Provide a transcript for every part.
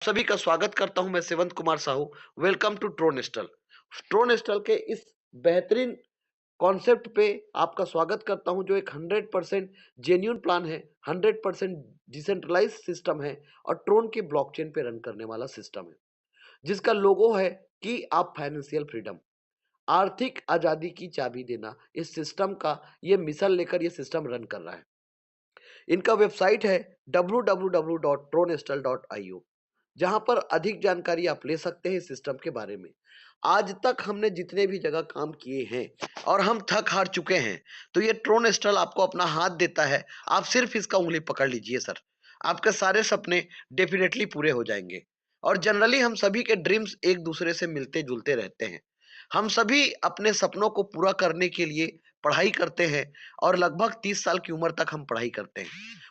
सभी का स्वागत करता हूं मैं Sevant Kumar Sahu. Welcome to Tronestal. Tronestal के इस बेहतरीन कॉन्सेप्ट पे आपका स्वागत करता हूं, जो एक 100% जेन्युइन प्लान है, 100% डिसेंट्रलाइज सिस्टम है और ट्रोन के ब्लॉकचेन पे रन करने वाला सिस्टम है, जिसका लोगो है कि आप फाइनेंशियल फ्रीडम, आर्थिक आजादी की चाबी देना। इस सिस्टम का ये मिशन लेकर ये सिस्टम रन कर रहा है। इनका वेबसाइट है www.tronestal.io, जहां पर अधिक जानकारी आप ले सकते हैं इस सिस्टम के बारे में। आज तक हमने जितने भी जगह काम किए हैं और हम थक हार चुके हैं, तो ये ट्रोन स्टल आपको अपना हाथ देता है। आप सिर्फ इसका उंगली पकड़ लीजिए सर, आपके सारे सपने डेफिनेटली पूरे हो जाएंगे। और जनरली हम सभी के ड्रीम्स एक दूसरे से मिलते जुलते रहते हैं। हम सभी अपने सपनों को पूरा करने के लिए पढ़ाई करते हैं और लगभग 30 साल की उम्र तक हम पढ़ाई करते हैं।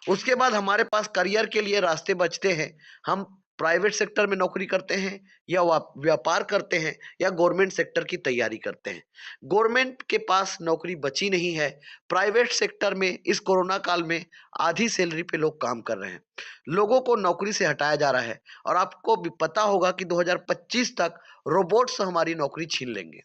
उसके बाद हमारे पास करियर के लिए रास्ते बचते हैं। हम प्राइवेट सेक्टर में नौकरी करते हैं या व्यापार करते हैं या गवर्नमेंट सेक्टर की तैयारी करते हैं। गवर्नमेंट के पास नौकरी बची नहीं है। प्राइवेट सेक्टर में इस कोरोना काल में आधी सैलरी पे लोग काम कर रहे हैं। लोगों को नौकरी से हटाया जा रहा है और आपको भी पता होगा कि 2025 तक रोबोट्स हमारी नौकरी छीन लेंगे।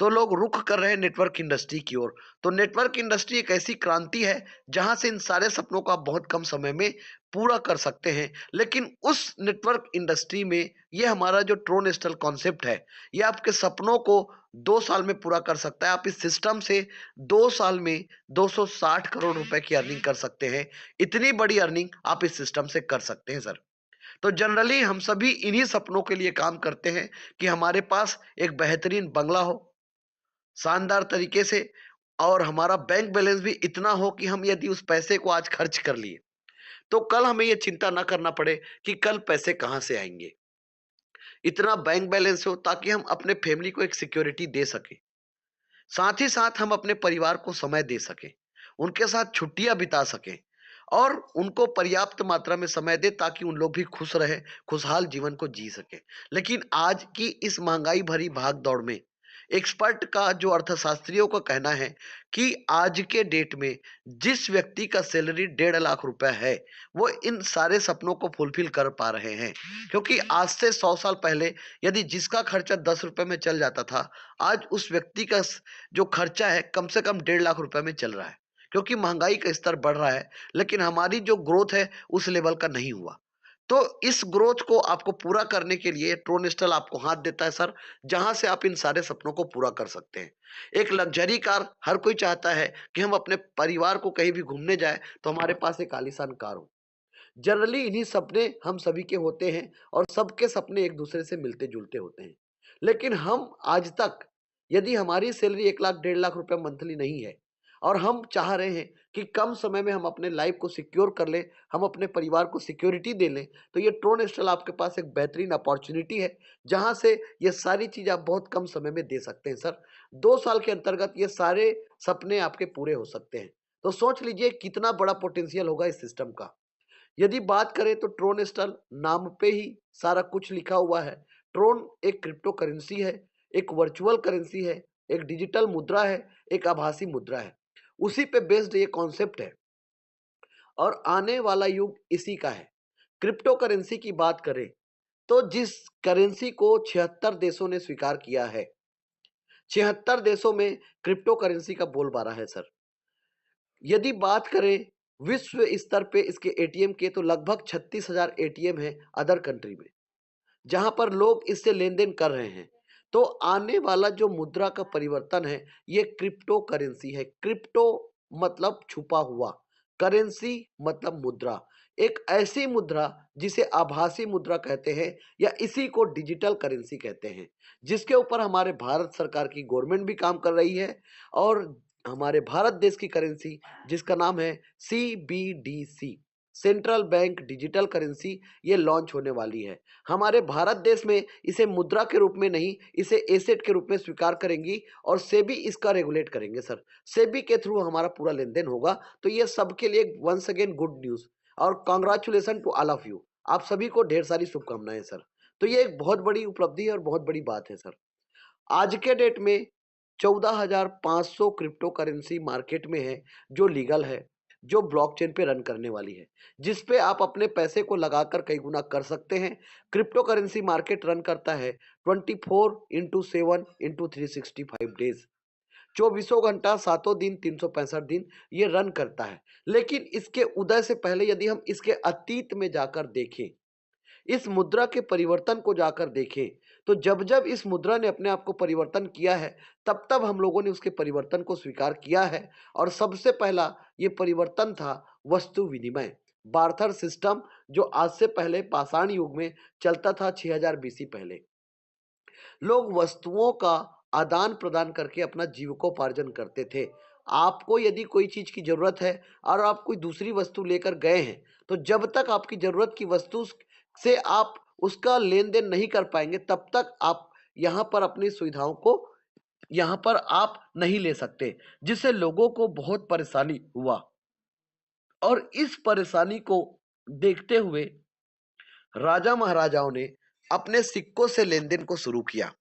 तो लोग रुख कर रहे हैं नेटवर्क इंडस्ट्री की ओर। तो नेटवर्क इंडस्ट्री एक ऐसी क्रांति है जहां से इन सारे सपनों को आप बहुत कम समय में पूरा कर सकते हैं। लेकिन उस नेटवर्क इंडस्ट्री में ये हमारा जो ट्रोनेस्टल कॉन्सेप्ट है, ये आपके सपनों को 2 साल में पूरा कर सकता है। आप इस सिस्टम से 2 साल में 260 करोड़ रुपए की अर्निंग कर सकते हैं। इतनी बड़ी अर्निंग आप इस सिस्टम से कर सकते हैं सर। तो जनरली हम सभी इन्हीं सपनों के लिए काम करते हैं कि हमारे पास एक बेहतरीन बंगला हो, शानदार तरीके से, और हमारा बैंक बैलेंस भी इतना हो कि हम यदि उस पैसे को आज खर्च कर लिए तो कल हमें यह चिंता ना करना पड़े कि कल पैसे कहां से आएंगे। इतना बैंक बैलेंस हो ताकि हम अपने फैमिली को एक सिक्योरिटी दे सके, साथ ही साथ हम अपने परिवार को समय दे सकें, उनके साथ छुट्टियां बिता सकें और उनको पर्याप्त मात्रा में समय दे ताकि उन लोग भी खुश रहे, खुशहाल जीवन को जी सके। लेकिन आज की इस महंगाई भरी भाग दौड़ में एक्सपर्ट का जो अर्थशास्त्रियों का कहना है कि आज के डेट में जिस व्यक्ति का सैलरी 1.5 लाख रुपए है, वो इन सारे सपनों को फुलफिल कर पा रहे हैं। क्योंकि आज से 100 साल पहले यदि जिसका खर्चा 10 रुपए में चल जाता था, आज उस व्यक्ति का जो खर्चा है कम से कम 1.5 लाख रुपए में चल रहा है। क्योंकि महंगाई का स्तर बढ़ रहा है, लेकिन हमारी जो ग्रोथ है उस लेवल का नहीं हुआ। तो इस ग्रोथ को आपको पूरा करने के लिए ट्रोनेस्टल आपको हाथ देता है सर, जहां से आप इन सारे सपनों को पूरा कर सकते हैं। एक लग्जरी कार हर कोई चाहता है कि हम अपने परिवार को कहीं भी घूमने जाए तो हमारे पास एक आलीशान कार हो। जनरली इन्हीं सपने हम सभी के होते हैं और सबके सपने एक दूसरे से मिलते जुलते होते हैं। लेकिन हम आज तक, यदि हमारी सैलरी 1 लाख 1.5 लाख रुपए मंथली नहीं है और हम चाह रहे हैं कि कम समय में हम अपने लाइफ को सिक्योर कर लें, हम अपने परिवार को सिक्योरिटी दे लें, तो ये ट्रोन स्टल आपके पास एक बेहतरीन अपॉर्चुनिटी है, जहां से ये सारी चीज आप बहुत कम समय में दे सकते हैं सर। 2 साल के अंतर्गत ये सारे सपने आपके पूरे हो सकते हैं। तो सोच लीजिए कितना बड़ा पोटेंशियल होगा इस सिस्टम का। यदि बात करें तो ट्रोन स्टल नाम पे ही सारा कुछ लिखा हुआ है। ट्रोन एक क्रिप्टो करेंसी है, एक वर्चुअल करेंसी है, एक डिजिटल मुद्रा है, एक आभासी मुद्रा है। उसी पे बेस्ड ये कॉन्सेप्ट है और आने वाला युग इसी का है। क्रिप्टो करेंसी की बात करें तो जिस करेंसी को 76 देशों ने स्वीकार किया है, 76 देशों में क्रिप्टो करेंसी का बोलबाला है सर। यदि बात करें विश्व स्तर पे इसके एटीएम के, तो लगभग 36,000 एटीएम है अदर कंट्री में, जहां पर लोग इससे लेन देन कर रहे हैं। तो आने वाला जो मुद्रा का परिवर्तन है, ये क्रिप्टो करेंसी है। क्रिप्टो मतलब छुपा हुआ, करेंसी मतलब मुद्रा। एक ऐसी मुद्रा जिसे आभासी मुद्रा कहते हैं या इसी को डिजिटल करेंसी कहते हैं, जिसके ऊपर हमारे भारत सरकार की गवर्नमेंट भी काम कर रही है। और हमारे भारत देश की करेंसी, जिसका नाम है CBDC, central bank digital currency, ये लॉन्च होने वाली है। हमारे भारत देश में इसे मुद्रा के रूप में नहीं, इसे एसेट के रूप में स्वीकार करेंगी और सेबी इसका रेगुलेट करेंगे सर। सेबी के थ्रू हमारा पूरा लेन देन होगा। तो ये सबके लिए वंस अगेन गुड न्यूज और congratulation to all of you. आप सभी को ढेर सारी शुभकामनाएं सर। तो ये एक बहुत बड़ी उपलब्धि और बहुत बड़ी बात है सर। आज के डेट में 14,500 क्रिप्टो करेंसी मार्केट में है जो लीगल है। जो ब्लॉकचेन पे रन करने वाली है, जिस पे आप अपने पैसे को लगाकर कई गुना कर सकते हैं। क्रिप्टो करेंसी मार्केट रन करता है 24/7/365 डेज, चौबीसों घंटा, सातों दिन, 365 दिन ये रन करता है। लेकिन इसके उदय से पहले यदि हम इसके अतीत में जाकर देखें, इस मुद्रा के परिवर्तन को जाकर देखें, तो जब जब इस मुद्रा ने अपने आप को परिवर्तन किया है, तब तब हम लोगों ने उसके परिवर्तन को स्वीकार किया है। और सबसे पहला ये परिवर्तन था वस्तु विनिमय, बार्थर सिस्टम, जो आज से पहले पाषाण युग में चलता था 6000 बीसी पहले। लोग वस्तुओं का आदान प्रदान करके अपना जीविकोपार्जन करते थे। आपको यदि कोई चीज की जरूरत है और आप कोई दूसरी वस्तु लेकर गए हैं, तो जब तक आपकी जरूरत की वस्तु से आप उसका लेन देन नहीं कर पाएंगे, तब तक आप यहाँ पर अपनी सुविधाओं को यहाँ पर आप नहीं ले सकते, जिससे लोगों को बहुत परेशानी हुआ। और इस परेशानी को देखते हुए राजा महाराजाओं ने अपने सिक्कों से लेन देन को शुरू किया।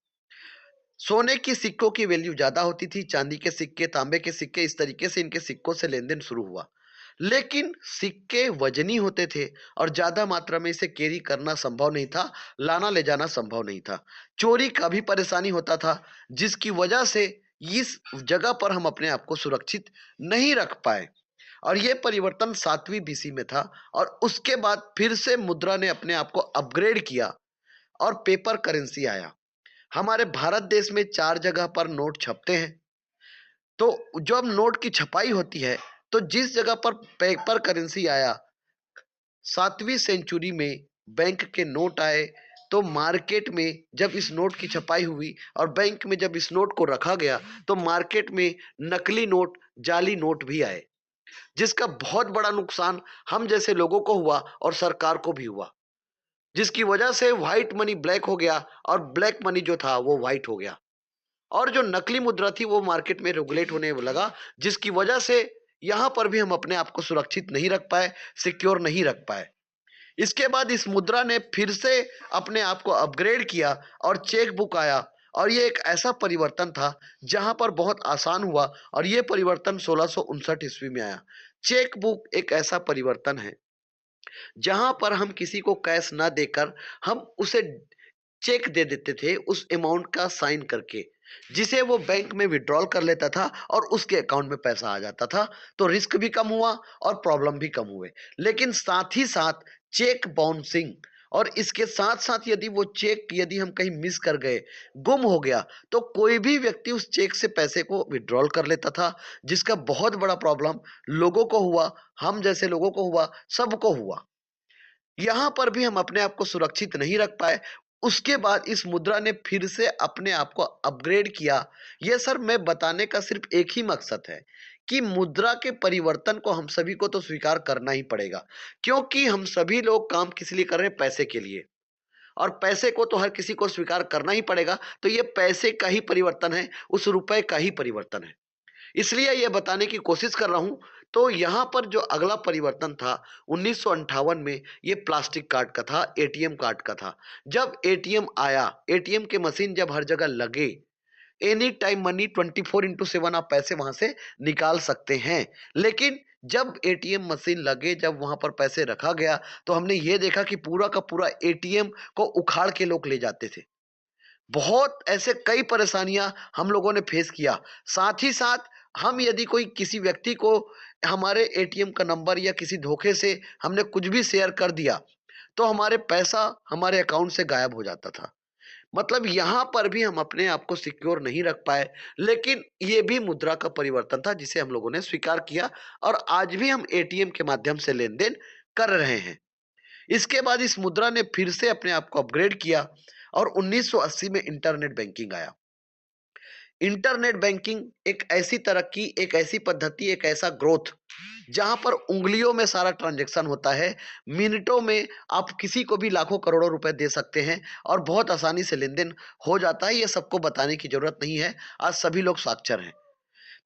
सोने की सिक्कों की वैल्यू ज्यादा होती थी, चांदी के सिक्के, तांबे के सिक्के, इस तरीके से इनके सिक्कों से लेन देन शुरू हुआ। लेकिन सिक्के वजनी होते थे और ज्यादा मात्रा में इसे कैरी करना संभव नहीं था, लाना ले जाना संभव नहीं था। चोरी का भी परेशानी होता था, जिसकी वजह से इस जगह पर हम अपने आप को सुरक्षित नहीं रख पाए। और यह परिवर्तन 7वीं बीसी में था। और उसके बाद फिर से मुद्रा ने अपने आप को अपग्रेड किया और पेपर करेंसी आया। हमारे भारत देश में 4 जगह पर नोट छपते हैं। तो जब नोट की छपाई होती है, तो जिस जगह पर पेपर करेंसी आया, 7वीं सेंचुरी में बैंक के नोट आए, तो मार्केट में जब इस नोट की छपाई हुई और बैंक में जब इस नोट को रखा गया, तो मार्केट में नकली नोट, जाली नोट भी आए, जिसका बहुत बड़ा नुकसान हम जैसे लोगों को हुआ और सरकार को भी हुआ, जिसकी वजह से व्हाइट मनी ब्लैक हो गया और ब्लैक मनी जो था वो व्हाइट हो गया। और जो नकली मुद्रा थी वो मार्केट में रेगुलेट होने लगा, जिसकी वजह से यहां पर भी हम अपने आप को सुरक्षित नहीं रख पाए, सिक्योर नहीं रख पाए। इसके बाद इस मुद्रा ने फिर से अपने आप को अपग्रेड किया और चेक बुक आया। और ये एक ऐसा परिवर्तन था जहां पर बहुत आसान हुआ, और ये परिवर्तन 1659 ईस्वी में आया। चेक बुक एक ऐसा परिवर्तन है जहां पर हम किसी को कैश ना देकर हम उसे चेक दे देते थे, उस अमाउंट का साइन करके, जिसे वो बैंक में विड्रॉल कर लेता था और उसके अकाउंट में पैसा आ जाता था। तो रिस्क भी कम हुआ और प्रॉब्लम भी कम हुए। लेकिन साथ ही साथ चेक बाउंसिंग, और इसके साथ साथ यदि वो चेक यदि हम कहीं मिस कर गए, गुम हो गया, तो कोई भी व्यक्ति उस चेक से पैसे को विड्रॉल कर लेता था, जिसका बहुत बड़ा प्रॉब्लम लोगों को हुआ, हम जैसे लोगों को हुआ, सबको हुआ। यहाँ पर भी हम अपने आप को सुरक्षित नहीं रख पाए। उसके बाद इस मुद्रा ने फिर से अपने आप को अपग्रेड किया। ये सर मैं बताने का सिर्फ एक ही मकसद है कि मुद्रा के परिवर्तन को हम सभी को तो स्वीकार करना ही पड़ेगा, क्योंकि हम सभी लोग काम किस लिए कर रहे हैं? पैसे के लिए। और पैसे को तो हर किसी को स्वीकार करना ही पड़ेगा। तो ये पैसे का ही परिवर्तन है, उस रुपए का ही परिवर्तन है। इसलिए ये बताने की कोशिश कर रहा हूं। तो यहां पर जो अगला परिवर्तन था 1958 में, ये प्लास्टिक कार्ड का था, एटीएम कार्ड का था। जब एटीएम आया, एटीएम के मशीन जब हर जगह लगे, एनी टाइम मनी 24/7 आप पैसे वहां से निकाल सकते हैं। लेकिन जब एटीएम मशीन लगे, जब वहां पर पैसे रखा गया, तो हमने ये देखा कि पूरा का पूरा एटीएम को उखाड़ के लोग ले जाते थे। बहुत ऐसे कई परेशानियां हम लोगों ने फेस किया। साथ ही साथ हम यदि कोई किसी व्यक्ति को हमारे एटीएम का नंबर या किसी धोखे से हमने कुछ भी शेयर कर दिया, तो हमारे पैसा हमारे अकाउंट से गायब हो जाता था। मतलब यहाँ पर भी हम अपने आप को सिक्योर नहीं रख पाए। लेकिन ये भी मुद्रा का परिवर्तन था जिसे हम लोगों ने स्वीकार किया, और आज भी हम एटीएम के माध्यम से लेन देन कर रहे हैं। इसके बाद इस मुद्रा ने फिर से अपने आप को अपग्रेड किया और 1980 में इंटरनेट बैंकिंग आया। इंटरनेट बैंकिंग एक ऐसी तरक्की, एक ऐसी पद्धति, एक ऐसा ग्रोथ जहां पर उंगलियों में सारा ट्रांजैक्शन होता है। मिनटों में आप किसी को भी लाखों करोड़ों रुपए दे सकते हैं और बहुत आसानी से लेन देन हो जाता है। ये सबको बताने की जरूरत नहीं है, आज सभी लोग साक्षर हैं।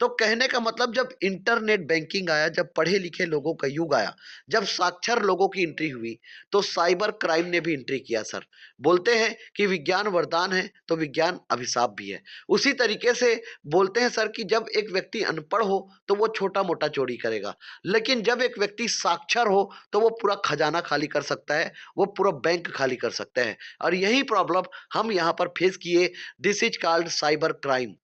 तो कहने का मतलब जब इंटरनेट बैंकिंग आया, जब पढ़े लिखे लोगों का युग आया, जब साक्षर लोगों की एंट्री हुई, तो साइबर क्राइम ने भी एंट्री किया सर। बोलते हैं कि विज्ञान वरदान है तो विज्ञान अभिशाप भी है। उसी तरीके से बोलते हैं सर कि जब एक व्यक्ति अनपढ़ हो तो वो छोटा मोटा चोरी करेगा, लेकिन जब एक व्यक्ति साक्षर हो तो वो पूरा खजाना खाली कर सकता है, वो पूरा बैंक खाली कर सकता है। और यही प्रॉब्लम हम यहाँ पर फेस किए। This is called cyber crime,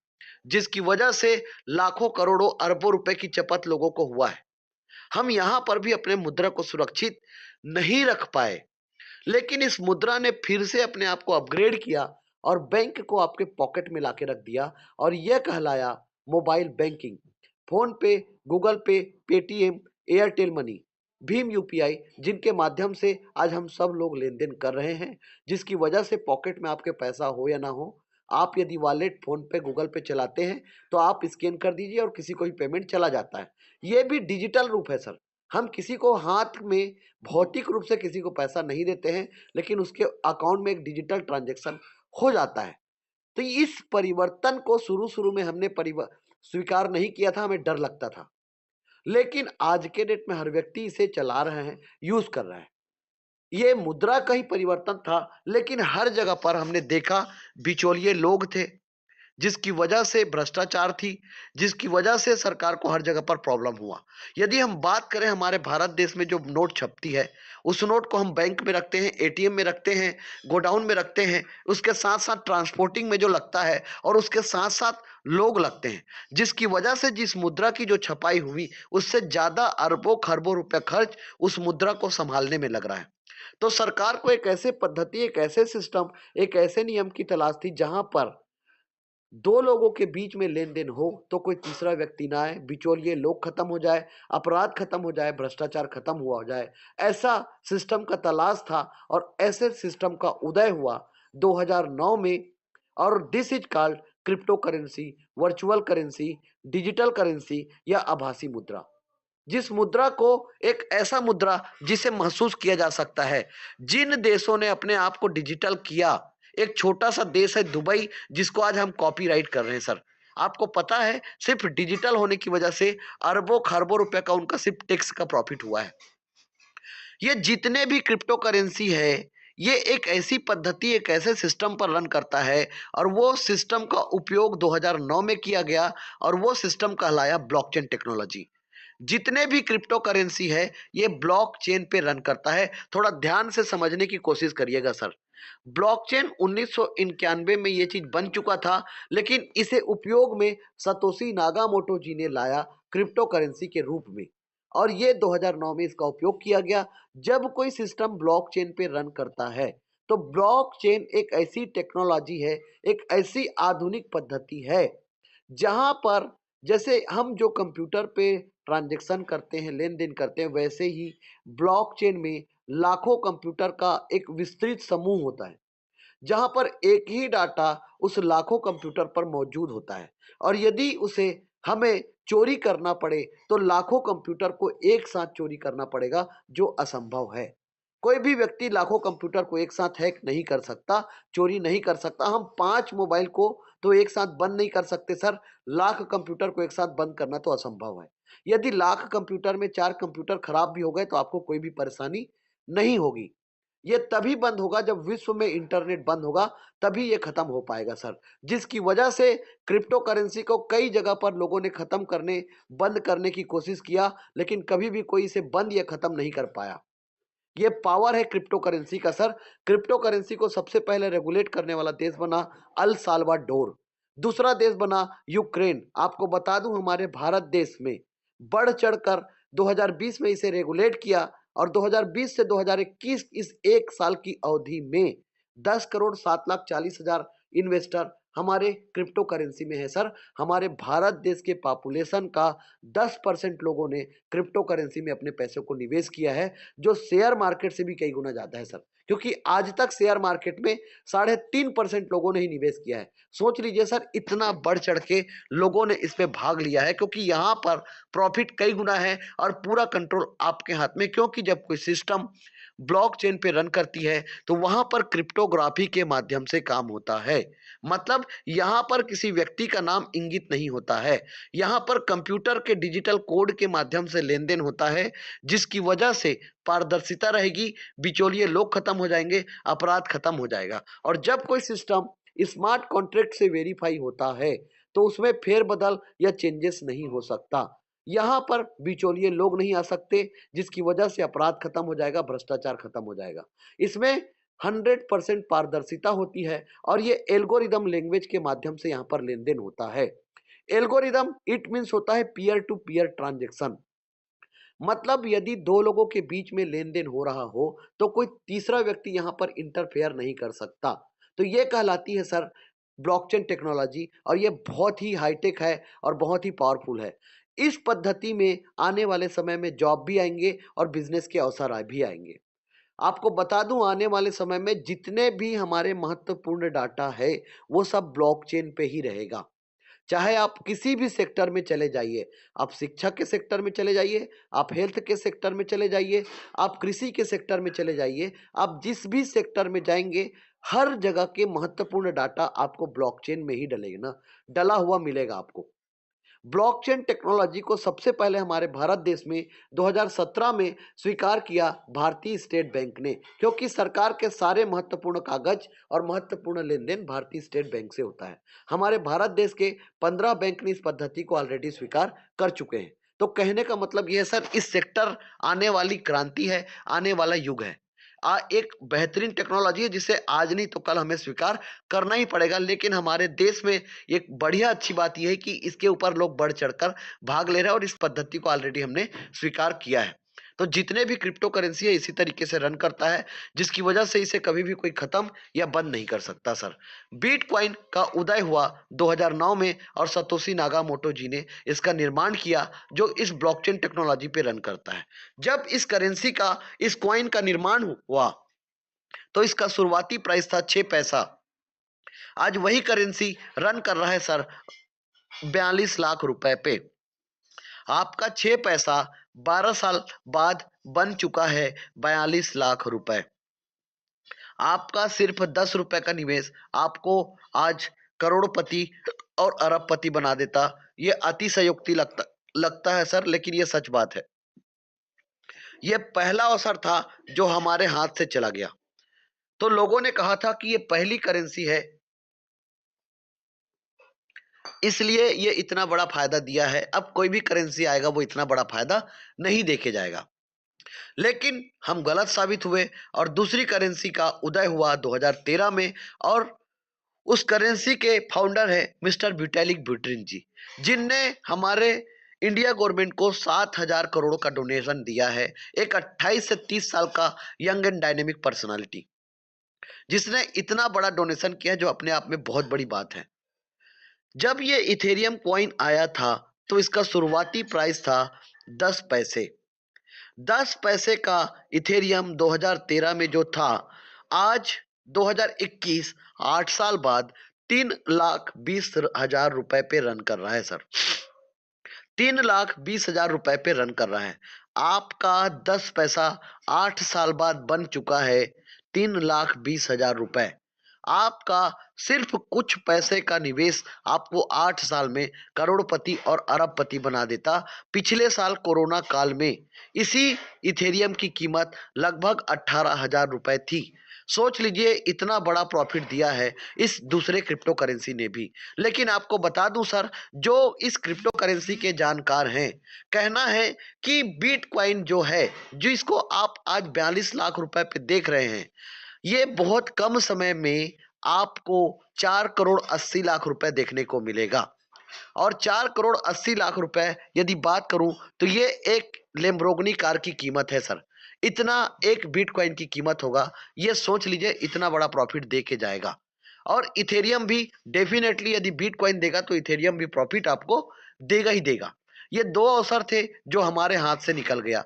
जिसकी वजह से लाखों करोड़ों अरबों रुपए की चपत लोगों को हुआ है। हम यहां पर भी अपने मुद्रा को सुरक्षित नहीं रख पाए, लेकिन इस मुद्रा ने फिर से अपने आप को अपग्रेड किया और बैंक को आपके पॉकेट में लाके रख दिया, और यह कहलाया मोबाइल बैंकिंग। फोन पे, गूगल पे, Paytm, Airtel money, Bhim UPI, जिनके माध्यम से आज हम सब लोग लेन देन कर रहे हैं, जिसकी वजह से पॉकेट में आपके पैसा हो या ना हो, आप यदि वॉलेट फोन पे गूगल पे चलाते हैं तो आप स्कैन कर दीजिए और किसी को भी पेमेंट चला जाता है। ये भी डिजिटल रूप है सर। हम किसी को हाथ में भौतिक रूप से किसी को पैसा नहीं देते हैं, लेकिन उसके अकाउंट में एक डिजिटल ट्रांजैक्शन हो जाता है। तो इस परिवर्तन को शुरू शुरू में हमने स्वीकार नहीं किया था, हमें डर लगता था, लेकिन आज के डेट में हर व्यक्ति इसे चला रहे हैं, यूज कर रहा है। ये मुद्रा का ही परिवर्तन था, लेकिन हर जगह पर हमने देखा बिचौलिए लोग थे, जिसकी वजह से भ्रष्टाचार थी, जिसकी वजह से सरकार को हर जगह पर प्रॉब्लम हुआ। यदि हम बात करें हमारे भारत देश में जो नोट छपती है, उस नोट को हम बैंक में रखते हैं, एटीएम में रखते हैं, गोडाउन में रखते हैं, उसके साथ साथ ट्रांसपोर्टिंग में जो लगता है और उसके साथ साथ लोग लगते हैं, जिसकी वजह से जिस मुद्रा की जो छपाई हुई उससे ज्यादा अरबों खरबों रुपए खर्च उस मुद्रा को संभालने में लग रहा है। तो सरकार को एक ऐसे पद्धति, एक ऐसे सिस्टम, एक ऐसे नियम की तलाश थी जहां पर दो लोगों के बीच में लेन देन हो तो कोई तीसरा व्यक्ति ना आए, बिचौलिए लोग खत्म हो जाए, अपराध खत्म हो जाए, भ्रष्टाचार खत्म हुआ हो जाए। ऐसा सिस्टम का तलाश था और ऐसे सिस्टम का उदय हुआ 2009 में। और this is called crypto currency, virtual currency, digital currency या आभासी मुद्रा। जिस मुद्रा को, एक ऐसा मुद्रा जिसे महसूस किया जा सकता है। जिन देशों ने अपने आप को डिजिटल किया, एक छोटा सा देश है दुबई, जिसको आज हम कॉपीराइट कर रहे हैं सर। आपको पता है सिर्फ डिजिटल होने की वजह से अरबों खरबों रुपए का उनका सिर्फ टैक्स का प्रॉफिट हुआ है। ये जितने भी क्रिप्टो करेंसी है, ये एक ऐसी पद्धति, एक ऐसे सिस्टम पर रन करता है, और वो सिस्टम का उपयोग 2009 में किया गया, और वो सिस्टम कहलाया ब्लॉकचेन टेक्नोलॉजी। जितने भी क्रिप्टो करेंसी है ये ब्लॉकचेन पे रन करता है। थोड़ा ध्यान से समझने की कोशिश करिएगा सर। ब्लॉकचेन 1991 में ये चीज बन चुका था, लेकिन इसे उपयोग में सतोशी नागामोटो जी ने लाया क्रिप्टो करेंसी के रूप में, और ये 2009 में इसका उपयोग किया गया। जब कोई सिस्टम ब्लॉकचेन पे रन करता है तो ब्लॉकचेन एक ऐसी टेक्नोलॉजी है, एक ऐसी आधुनिक पद्धति है जहां पर जैसे हम जो कंप्यूटर पे ट्रांजैक्शन करते हैं, लेन देन करते हैं, वैसे ही ब्लॉकचेन में लाखों कंप्यूटर का एक विस्तृत समूह होता है, जहां पर एक ही डाटा उस लाखों कंप्यूटर पर मौजूद होता है। और यदि उसे हमें चोरी करना पड़े तो लाखों कंप्यूटर को एक साथ चोरी करना पड़ेगा, जो असंभव है। कोई भी व्यक्ति लाखों कंप्यूटर को एक साथ हैक नहीं कर सकता, चोरी नहीं कर सकता। हम 5 मोबाइल को तो एक साथ बंद नहीं कर सकते सर, लाख कंप्यूटर को एक साथ बंद करना तो असंभव है। यदि लाख कंप्यूटर में 4 कंप्यूटर खराब भी हो गए तो आपको कोई भी परेशानी नहीं होगी। ये तभी बंद होगा जब विश्व में इंटरनेट बंद होगा, तभी ये खत्म हो पाएगा सर। जिसकी वजह से क्रिप्टो करेंसी को कई जगह पर लोगों ने खत्म करने, बंद करने की कोशिश किया, लेकिन कभी भी कोई इसे बंद या खत्म नहीं कर पाया। ये पावर है क्रिप्टो करेंसी का सर। क्रिप्टो करेंसी को सबसे पहले रेगुलेट करने वाला देश बना अल साल्वाडोर। दूसरा देश बना यूक्रेन। आपको बता दूं हमारे भारत देश में बढ़ चढ़कर 2020 में इसे रेगुलेट किया, और 2020 से 2021 इस एक साल की अवधि में 10,07,40,000 इन्वेस्टर हमारे क्रिप्टो करेंसी में है सर। हमारे भारत देश के पॉपुलेशन का 10% लोगों ने क्रिप्टो करेंसी में अपने पैसे को निवेश किया है, जो शेयर मार्केट से भी कई गुना ज्यादा है सर। क्योंकि आज तक शेयर मार्केट में 3.5% लोगों ने ही निवेश किया है। सोच लीजिए सर, इतना बढ़ चढ़ के लोगों ने इस पे भाग लिया है, क्योंकि यहाँ पर प्रॉफिट कई गुना है और पूरा कंट्रोल आपके हाथ में। क्योंकि जब कोई सिस्टम ब्लॉकचेन पे रन करती है तो वहां पर क्रिप्टोग्राफी के माध्यम से काम होता है। मतलब यहां पर किसी व्यक्ति का नाम इंगित नहीं होता है, यहां पर कंप्यूटर के डिजिटल कोड के माध्यम से लेन देन होता है, जिसकी वजह से पारदर्शिता रहेगी, बिचौलिए लोग खत्म हो जाएंगे, अपराध खत्म हो जाएगा। और जब कोई सिस्टम स्मार्ट कॉन्ट्रैक्ट से वेरीफाई होता है तो उसमें फेरबदल या चेंजेस नहीं हो सकता। यहाँ पर बिचौलिए लोग नहीं आ सकते, जिसकी वजह से अपराध खत्म हो जाएगा, भ्रष्टाचार खत्म हो जाएगा। इसमें 100% पारदर्शिता होती है और ये एल्गोरिदम लैंग्वेज के माध्यम से यहाँ पर लेन देन होता है। एल्गोरिदम इट मीन्स होता है पीयर टू पीयर ट्रांजेक्शन। मतलब यदि दो लोगों के बीच में लेन देन हो रहा हो तो कोई तीसरा व्यक्ति यहाँ पर इंटरफेयर नहीं कर सकता। तो ये कहलाती है सर ब्लॉकचेन टेक्नोलॉजी, और ये बहुत ही हाईटेक है और बहुत ही पावरफुल है। इस पद्धति में आने वाले समय में जॉब भी आएंगे और बिजनेस के अवसर भी आएंगे। आपको बता दूं, आने वाले समय में जितने भी हमारे महत्वपूर्ण डाटा है वो सब ब्लॉकचेन पे ही रहेगा। चाहे आप किसी भी सेक्टर में चले जाइए, आप शिक्षा के सेक्टर में चले जाइए, आप हेल्थ के सेक्टर में चले जाइए, आप कृषि के सेक्टर में चले जाइए, आप जिस भी सेक्टर में जाएंगे हर जगह के महत्वपूर्ण डाटा आपको ब्लॉकचेन में ही डलेगा ना, डला हुआ मिलेगा आपको। ब्लॉकचेन टेक्नोलॉजी को सबसे पहले हमारे भारत देश में 2017 में स्वीकार किया भारतीय स्टेट बैंक ने, क्योंकि सरकार के सारे महत्वपूर्ण कागज और महत्वपूर्ण लेन देन भारतीय स्टेट बैंक से होता है। हमारे भारत देश के 15 बैंक ने इस पद्धति को ऑलरेडी स्वीकार कर चुके हैं। तो कहने का मतलब यह है सर, इस सेक्टर आने वाली क्रांति है, आने वाला युग है। एक बेहतरीन टेक्नोलॉजी है जिसे आज नहीं तो कल हमें स्वीकार करना ही पड़ेगा। लेकिन हमारे देश में एक बढ़िया अच्छी बात यह है कि इसके ऊपर लोग बढ़ चढ़कर भाग ले रहे हैं और इस पद्धति को ऑलरेडी हमने स्वीकार किया है। तो जितने भी क्रिप्टो करेंसी है इसी तरीके से रन करता है, जिसकी वजह से इसे कभी भी कोई खत्म या बंद नहीं कर सकता सर। बिटकॉइन का उदय हुआ 2009 में और सतोशी नागामोटो जी ने इसका निर्माण किया, जो इस ब्लॉकचेन टेक्नोलॉजी पे रन करता है। जब इस करेंसी का, इस कॉइन का निर्माण हुआ तो इसका शुरुआती प्राइस था 6 पैसा। आज वही करेंसी रन कर रहा है सर 42 लाख रुपए पे। आपका 6 पैसा 12 साल बाद बन चुका है 42 लाख रुपए। आपका सिर्फ 10 रुपए का निवेश आपको आज करोड़पति और अरबपति बना देता। ये अतिशयोक्ति लगता है सर, लेकिन ये सच बात है। ये पहला अवसर था जो हमारे हाथ से चला गया। तो लोगों ने कहा था कि ये पहली करेंसी है, इसलिए ये इतना बड़ा फायदा दिया है। अब कोई भी करेंसी आएगा वो इतना बड़ा फायदा नहीं देके जाएगा। लेकिन हम गलत साबित हुए और दूसरी करेंसी का उदय हुआ 2013 में, और उस करेंसी के फाउंडर है मिस्टर विटालिक बुटेरिन जी, जिनने हमारे इंडिया गवर्नमेंट को 7,000 करोड़ का डोनेशन दिया है। एक 28 से 30 साल का यंग एंड डायनेमिक पर्सनालिटी, जिसने इतना बड़ा डोनेशन किया जो अपने आप में बहुत बड़ी बात है। जब ये इथेरियम कॉइन आया था तो इसका शुरुआती प्राइस था 10 पैसे। 10 पैसे का इथेरियम 2013 में जो था, आज 2021 8 साल बाद 3,20,000 रुपए पे रन कर रहा है सर। 3,20,000 रुपए पे रन कर रहा है। आपका 10 पैसा 8 साल बाद बन चुका है 3,20,000 रुपए। आपका सिर्फ कुछ पैसे का निवेश आपको 8 साल में करोड़पति और अरबपति बना देता। पिछले साल कोरोना काल में इसी इथेरियम की कीमत लगभग 18,000 रुपए थी। सोच लीजिए इतना बड़ा प्रॉफिट दिया है इस दूसरे क्रिप्टो करेंसी ने भी। लेकिन आपको बता दूं सर, जो इस क्रिप्टो करेंसी के जानकार हैं, कहना है कि बिटकॉइन जो है, जिसको आप आज 42 लाख रुपए पे देख रहे हैं, ये बहुत कम समय में आपको 4 करोड़ 80 लाख रुपए देखने को मिलेगा। और 4 करोड़ 80 लाख रुपए यदि बात करूं तो ये एक लेम्बोर्गिनी कार की कीमत है सर। इतना एक बिटकॉइन की कीमत होगा। ये सोच लीजिए इतना बड़ा प्रॉफिट दे के जाएगा। और इथेरियम भी डेफिनेटली, यदि बिटकॉइन देगा तो इथेरियम भी प्रॉफिट आपको देगा ही देगा। ये दो अवसर थे जो हमारे हाथ से निकल गया।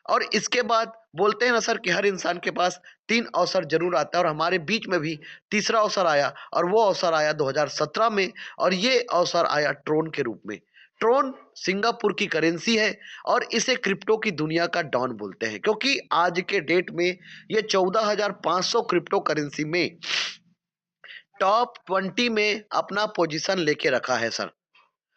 और इसके बाद बोलते हैं ना सर कि हर इंसान के पास 3 अवसर ज़रूर आता है और हमारे बीच में भी तीसरा अवसर आया और वो अवसर आया 2017 में और ये अवसर आया ट्रोन के रूप में। ट्रोन सिंगापुर की करेंसी है और इसे क्रिप्टो की दुनिया का डॉन बोलते हैं क्योंकि आज के डेट में ये 14,500 क्रिप्टो करेंसी में टॉप 20 में अपना पोजीशन लेके रखा है सर।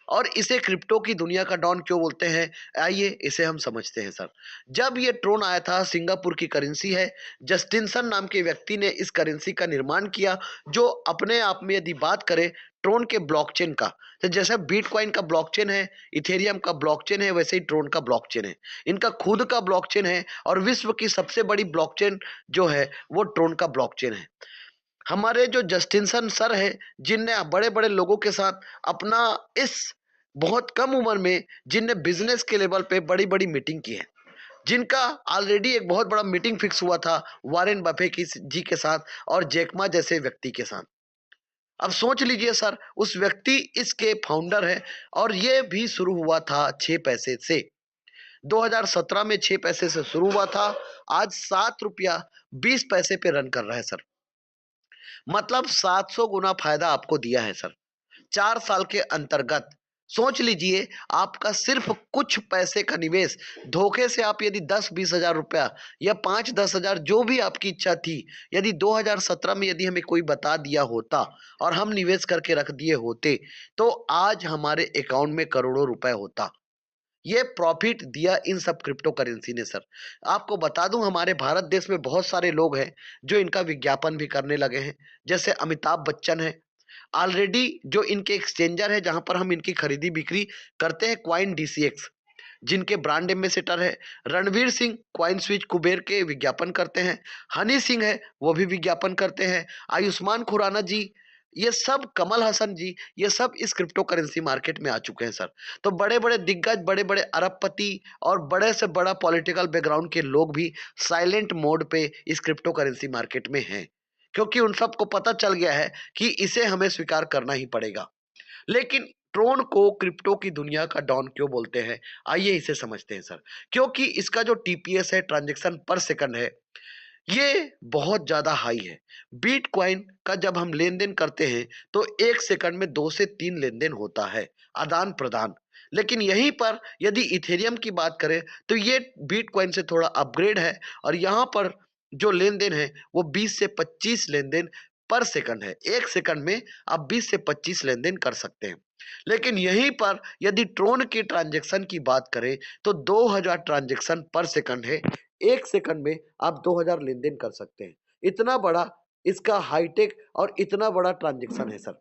और इसे क्रिप्टो की दुनिया का डॉन क्यों बोलते हैं, आइए इसे हम समझते हैं सर। जब ये ट्रोन आया था, सिंगापुर की करेंसी है। जस्टिनसन नाम के व्यक्ति ने इस करेंसी का निर्माण किया जो अपने आप में यदि बात करें ट्रोन के ब्लॉकचेन का, तो जैसे बिटकॉइन का ब्लॉकचेन है, इथेरियम का ब्लॉकचेन है, वैसे ही ट्रोन का ब्लॉकचेन है। इनका खुद का ब्लॉकचेन है और विश्व की सबसे बड़ी ब्लॉकचेन जो है वो ट्रोन का ब्लॉकचेन है। हमारे जो जस्टिनसन सर है जिनने बड़े बड़े लोगों के साथ अपना इस बहुत कम उम्र में जिनने बिजनेस के लेवल पे बड़ी बड़ी मीटिंग की है, जिनका ऑलरेडी एक बहुत बड़ा मीटिंग फिक्स हुआ था वारेन बफे की जी के साथ और जैकमा जैसे व्यक्ति के साथ। अब सोच लीजिए सर, उस व्यक्ति इसके फाउंडर है और ये भी शुरू हुआ था 6 पैसे से। 2017 में 6 पैसे से शुरू हुआ था, आज 7 रुपया 20 पैसे पे रन कर रहा है सर। मतलब 700 गुना फायदा आपको दिया है सर 4 साल के अंतर्गत। सोच लीजिए, आपका सिर्फ कुछ पैसे का निवेश धोखे से आप यदि 10-20 हज़ार रुपया या 5-10 हज़ार जो भी आपकी इच्छा थी, यदि 2017 में यदि हमें कोई बता दिया होता और हम निवेश करके रख दिए होते तो आज हमारे अकाउंट में करोड़ों रुपए होता। ये प्रॉफिट दिया इन सब क्रिप्टो करेंसी ने सर। आपको बता दूं, हमारे भारत देश में बहुत सारे लोग हैं जो इनका विज्ञापन भी करने लगे हैं। जैसे अमिताभ बच्चन है, ऑलरेडी जो इनके एक्सचेंजर है जहां पर हम इनकी खरीदी बिक्री करते हैं, क्वाइन डीसीएक्स, जिनके ब्रांड एम्बेसडर है। रणवीर सिंह क्वाइन स्विच कुबेर के विज्ञापन करते हैं। हनी सिंह है, वो भी विज्ञापन करते हैं। आयुष्मान खुराना जी, ये सब, कमल हसन जी, ये सब इस क्रिप्टो करेंसी मार्केट में आ चुके हैं सर। तो बड़े बड़े दिग्गज, बड़े बड़े अरबपति और बड़े से बड़ा पॉलिटिकल बैकग्राउंड के लोग भी साइलेंट मोड पे इस क्रिप्टो करेंसी मार्केट में हैं, क्योंकि उन सबको पता चल गया है कि इसे हमें स्वीकार करना ही पड़ेगा। लेकिन ट्रोन को क्रिप्टो की दुनिया का डॉन क्यों बोलते हैं, आइए इसे समझते हैं सर। क्योंकि इसका जो टीपीएस है, ट्रांजैक्शन पर सेकंड है, ये बहुत ज्यादा हाई है। बिटकॉइन का जब हम लेन देन करते हैं तो 1 सेकंड में 2 से 3 लेन देन होता है, आदान प्रदान। लेकिन यहीं पर यदि इथेरियम की बात करें तो ये बिटकॉइन से थोड़ा अपग्रेड है और यहाँ पर जो लेन देन है वो 20 से 25 लेन देन पर सेकंड है। 1 सेकंड में आप 20 से 25 लेन देन कर सकते हैं। लेकिन यहीं पर यदि ट्रोन की ट्रांजैक्शन की बात करें तो 2000 ट्रांजैक्शन पर सेकंड है। 1 सेकंड में आप 2000 लेन देन कर सकते हैं। इतना बड़ा इसका हाईटेक और इतना बड़ा ट्रांजैक्शन है सर।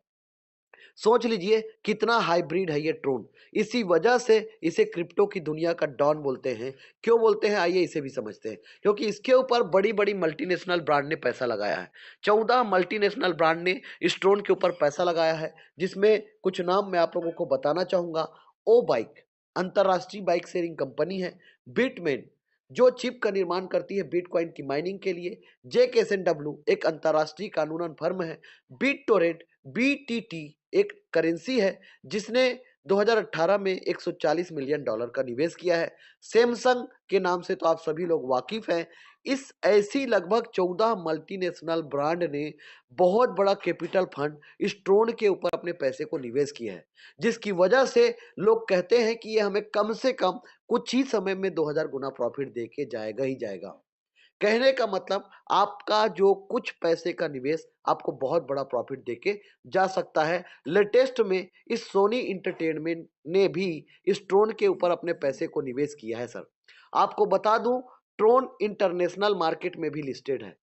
सोच लीजिए कितना हाइब्रिड है ये ट्रोन। इसी वजह से इसे क्रिप्टो की दुनिया का डॉन बोलते हैं। क्यों बोलते हैं, आइए इसे भी समझते हैं। क्योंकि इसके ऊपर बड़ी बड़ी मल्टीनेशनल ब्रांड ने पैसा लगाया है। 14 मल्टीनेशनल ब्रांड ने इस ट्रोन के ऊपर पैसा लगाया है, जिसमें कुछ नाम मैं आप लोगों को बताना चाहूंगा। ओ बाइक अंतरराष्ट्रीय बाइक शेयरिंग कंपनी है। बिटमेन जो चिप का निर्माण करती है बिटकॉइन की माइनिंग के लिए। जेकेएसएनडब्ल्यू एक अंतरराष्ट्रीय कानूनन फर्म है। बिट टोरेंट, बीटीटी एक करेंसी है जिसने 2018 में $140 मिलियन का निवेश किया है। सैमसंग के नाम से तो आप सभी लोग वाकिफ हैं। इस ऐसी लगभग 14 मल्टीनेशनल ब्रांड ने बहुत बड़ा कैपिटल फंड इस ट्रोन के ऊपर अपने पैसे को निवेश किया है, जिसकी वजह से लोग कहते हैं कि ये हमें कम से कम कुछ ही समय में 2000 गुना प्रॉफिट दे के जाएगा ही जाएगा। कहने का मतलब, आपका जो कुछ पैसे का निवेश आपको बहुत बड़ा प्रॉफिट देके जा सकता है। लेटेस्ट में इस सोनी इंटरटेनमेंट ने भी इस ट्रोन के ऊपर अपने पैसे को निवेश किया है सर। आपको बता दूं, ट्रोन इंटरनेशनल मार्केट में भी लिस्टेड है।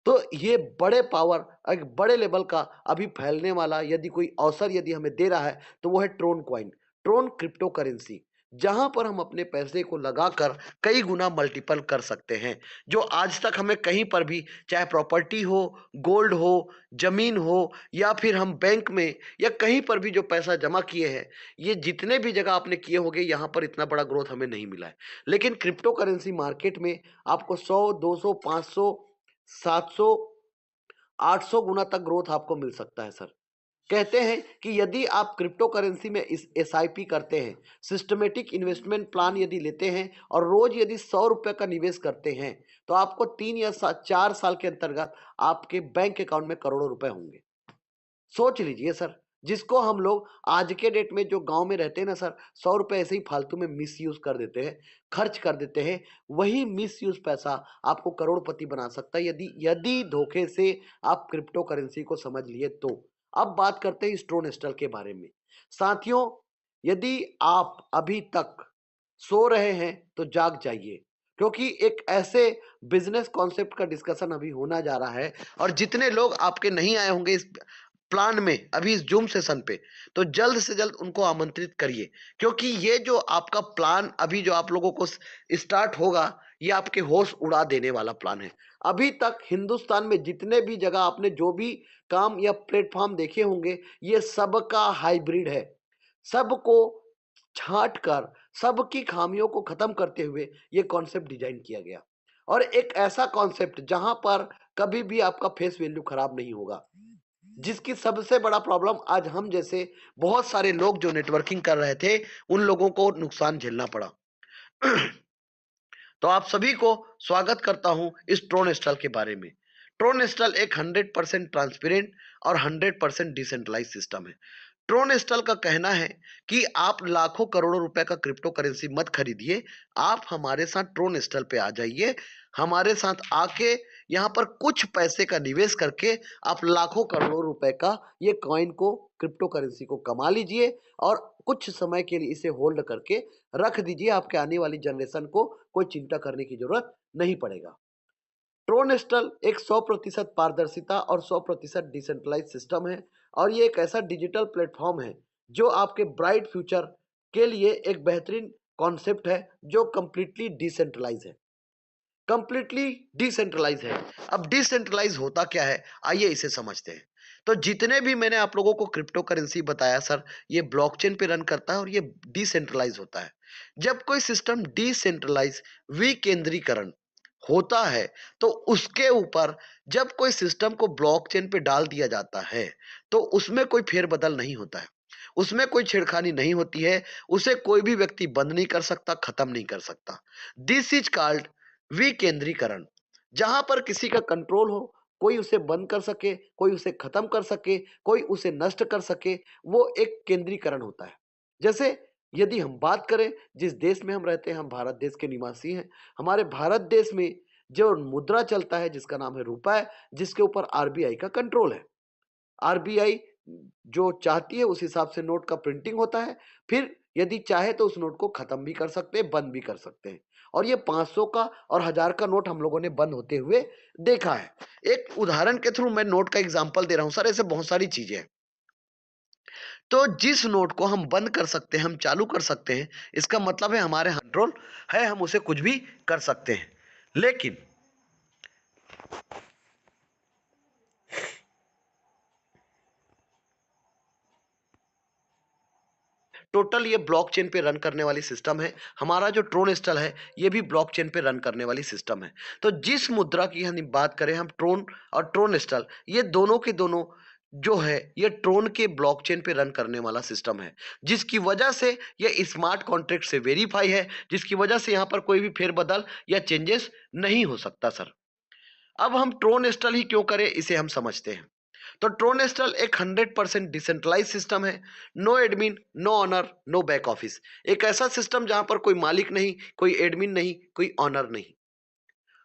तो ये बड़े पावर, एक बड़े लेवल का अभी फैलने वाला यदि कोई अवसर यदि हमें दे रहा है तो वो है Tron coin, Tron cryptocurrency, जहां पर हम अपने पैसे को लगाकर कई गुना मल्टीपल कर सकते हैं। जो आज तक हमें कहीं पर भी, चाहे प्रॉपर्टी हो, गोल्ड हो, जमीन हो, या फिर हम बैंक में या कहीं पर भी जो पैसा जमा किए हैं, ये जितने भी जगह आपने किए होंगे, यहाँ पर इतना बड़ा ग्रोथ हमें नहीं मिला है। लेकिन क्रिप्टो करेंसी मार्केट में आपको 100, 200, 500, 700, 800 गुना तक ग्रोथ आपको मिल सकता है सर। कहते हैं कि यदि आप क्रिप्टो करेंसी में इस एसआईपी करते हैं, सिस्टमेटिक इन्वेस्टमेंट प्लान यदि लेते हैं और रोज यदि 100 रुपए का निवेश करते हैं, तो आपको 3 या 4 साल के अंतर्गत आपके बैंक अकाउंट में करोड़ों रुपए होंगे। सोच लीजिए सर, जिसको हम लोग आज के डेट में जो गांव में रहते हैं ना सर, 100 रुपए ऐसे ही फालतू में मिस यूज कर देते हैं, खर्च कर देते हैं। वही मिस यूज पैसा आपको करोड़पति बना सकता है, यदि यदि धोखे से आप क्रिप्टो करेंसी को समझ लिए तो। अब बात करते हैं स्टोन स्टल के बारे में। साथियों, यदि आप अभी तक सो रहे हैं तो जाग जाइए, क्योंकि एक ऐसे बिजनेस कॉन्सेप्ट का डिस्कशन अभी होना जा रहा है। और जितने लोग आपके नहीं आए होंगे इस प्लान में अभी इस जूम सेशन पे, तो जल्द से जल्द उनको आमंत्रित करिए, क्योंकि ये जो आपका प्लान अभी जो आप लोगों को स्टार्ट होगा, ये आपके होश उड़ा देने वाला प्लान है। अभी तक हिंदुस्तान में जितने भी जगह आपने जो भी काम या प्लेटफॉर्म देखे होंगे, ये सबका हाइब्रिड है। सबको छांट कर, सबकी खामियों को खत्म करते हुए ये कॉन्सेप्ट डिजाइन किया गया। और एक ऐसा कॉन्सेप्ट जहां पर कभी भी आपका फेस वैल्यू खराब नहीं होगा, जिसकी सबसे बड़ा प्रॉब्लम आज हम जैसे बहुत सारे लोग जो नेटवर्किंग कर रहे थे, उन लोगों को नुकसान झेलना पड़ा। तो आप सभी को स्वागत करता हूं इस ट्रोन स्टल के बारे में। ट्रोन स्टल एक 100% ट्रांसपेरेंट और 100% डिसेंट्रलाइज सिस्टम है। ट्रोन स्टल का कहना है कि आप लाखों करोड़ों रुपए का क्रिप्टो करेंसी मत खरीदिए, आप हमारे साथ ट्रोन स्टल पे आ जाइए। हमारे साथ आके यहाँ पर कुछ पैसे का निवेश करके आप लाखों करोड़ों रुपए का ये कॉइन को, क्रिप्टो करेंसी को कमा लीजिए और कुछ समय के लिए इसे होल्ड करके रख दीजिए। आपके आने वाली जनरेशन को कोई चिंता करने की जरूरत नहीं पड़ेगा। ट्रोनेस्टल एक 100% पारदर्शिता और 100% डिसेंट्रलाइज सिस्टम है, और ये एक ऐसा डिजिटल प्लेटफॉर्म है जो आपके ब्राइट फ्यूचर के लिए एक बेहतरीन कॉन्सेप्ट है, जो कंप्लीटली डिसेंट्रलाइज है। कंप्लीटली डिसेंट्रलाइज है। अब डिसेंट्रलाइज होता क्या है, आइए इसे समझते हैं। तो जितने भी मैंने आप लोगों को क्रिप्टो करेंसी बताया सर, ये ब्लॉकचेन पे रन करता है और ये डिसेंट्रलाइज होता है। जब कोई सिस्टम डिसेंट्रलाइज, विकेंद्रीकरण होता है, तो उसके ऊपर जब कोई सिस्टम को ब्लॉकचेन पे डाल दिया जाता है, तो उसमें कोई फेरबदल नहीं होता है, उसमें कोई छेड़खानी नहीं होती है, उसे कोई भी व्यक्ति बंद नहीं कर सकता, खत्म नहीं कर सकता। दिस इज कॉल्ड विकेंद्रीकरण। जहां पर किसी का कंट्रोल हो, कोई उसे बंद कर सके, कोई उसे खत्म कर सके, कोई उसे नष्ट कर सके, वो एक केंद्रीकरण होता है। जैसे यदि हम बात करें, जिस देश में हम रहते हैं, हम भारत देश के निवासी हैं। हमारे भारत देश में जो मुद्रा चलता है जिसका नाम है रुपए, जिसके ऊपर आरबीआई का कंट्रोल है। आरबीआई जो चाहती है उस हिसाब से नोट का प्रिंटिंग होता है। फिर यदि चाहे तो उस नोट को खत्म भी कर सकते हैं, बंद भी कर सकते हैं। और ये 500 का और 1000 का नोट हम लोगों ने बंद होते हुए देखा है। एक उदाहरण के थ्रू मैं नोट का एग्जांपल दे रहा हूं सर, ऐसे बहुत सारी चीजें हैं। तो जिस नोट को हम बंद कर सकते हैं, हम चालू कर सकते हैं, इसका मतलब है हमारे कंट्रोल है, हम उसे कुछ भी कर सकते हैं। लेकिन टोटल ये ब्लॉकचेन पे रन करने वाली सिस्टम है। हमारा जो ट्रोन स्टल है, ये भी ब्लॉकचेन पे रन करने वाली सिस्टम है। तो जिस मुद्रा की हम बात करें, हम ट्रोन और ट्रोन स्टल, ये दोनों के दोनों जो है, ये ट्रोन के ब्लॉकचेन पे रन करने वाला सिस्टम है, जिसकी वजह से ये स्मार्ट कॉन्ट्रैक्ट से वेरीफाई है, जिसकी वजह से यहाँ पर कोई भी फेरबदल या चेंजेस नहीं हो सकता सर। अब हम ट्रोन स्टल ही क्यों करें, इसे हम समझते हैं। तो ट्रोनेस्टल एक 100% डिसेंट्रलाइज सिस्टम है। No admin, no owner, no back office. एक ऐसा सिस्टम जहां पर कोई मालिक नहीं, कोई एडमिन नहीं, कोई ऑनर नहीं।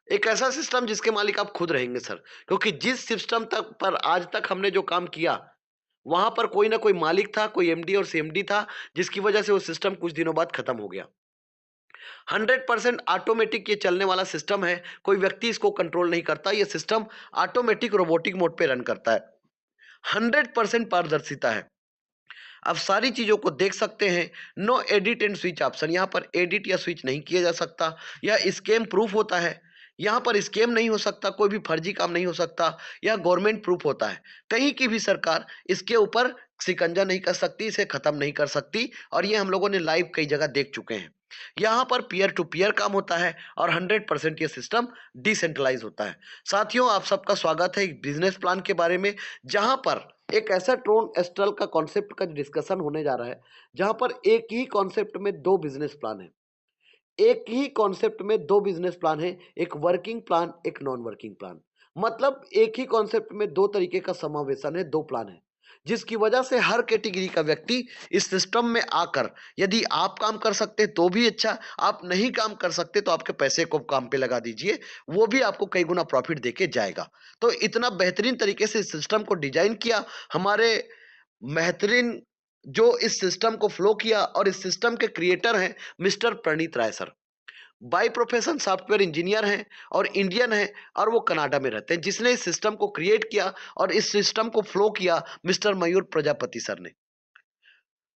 एक ऐसा सिस्टम जिसके मालिक आप खुद रहेंगे सर, क्योंकि जिस सिस्टम तक पर आज तक हमने जो काम किया, वहां पर कोई ना कोई मालिक था, कोई एमडी और सीएमडी था, जिसकी वजह से वो सिस्टम कुछ दिनों बाद खत्म हो गया। 100% ऑटोमेटिक ये चलने वाला सिस्टम है, कोई व्यक्ति इसको कंट्रोल नहीं करता, ये सिस्टम ऑटोमेटिक रोबोटिक मोड पे रन करता है। 100% पारदर्शिता है, आप सारी चीजों को देख सकते हैं। No edit and switch option, यहाँ पर एडिट या स्विच नहीं किया जा सकता, यह स्कैम प्रूफ होता है। यहाँ पर स्कैम नहीं हो सकता, कोई भी फर्जी काम नहीं हो सकता, यह गवर्नमेंट प्रूफ होता है। कहीं की भी सरकार इसके ऊपर शिकंजा नहीं कर सकती, इसे खत्म नहीं कर सकती, और ये हम लोगों ने लाइव कई जगह देख चुके हैं। यहाँ पर पीयर टू पीयर काम होता है और 100% ये सिस्टम डिसेंट्रलाइज होता है। साथियों, आप सबका स्वागत है एक बिजनेस प्लान के बारे में, जहां पर एक ऐसा ट्रोन एस्ट्रल का कॉन्सेप्ट का डिस्कशन होने जा रहा है जहां पर एक ही कॉन्सेप्ट में दो बिजनेस प्लान है। एक ही कॉन्सेप्ट में दो बिजनेस प्लान है, एक वर्किंग प्लान, एक नॉन वर्किंग प्लान। मतलब एक ही कॉन्सेप्ट में दो तरीके का समावेशन है, दो प्लान है, जिसकी वजह से हर कैटेगरी का व्यक्ति इस सिस्टम में आकर, यदि आप काम कर सकते हैं तो भी अच्छा, आप नहीं काम कर सकते तो आपके पैसे को काम पे लगा दीजिए, वो भी आपको कई गुना प्रॉफिट देके जाएगा। तो इतना बेहतरीन तरीके से इस सिस्टम को डिजाइन किया हमारे बेहतरीन, जो इस सिस्टम को फ्लो किया, और इस सिस्टम के क्रिएटर हैं mister Praneet Rai sir. By profession software engineer हैं और इंडियन हैं, और वो कनाडा में रहते हैं। जिसने इस सिस्टम को क्रिएट किया और इस सिस्टम को फ्लो किया, मिस्टर मयूर प्रजापति सर ने।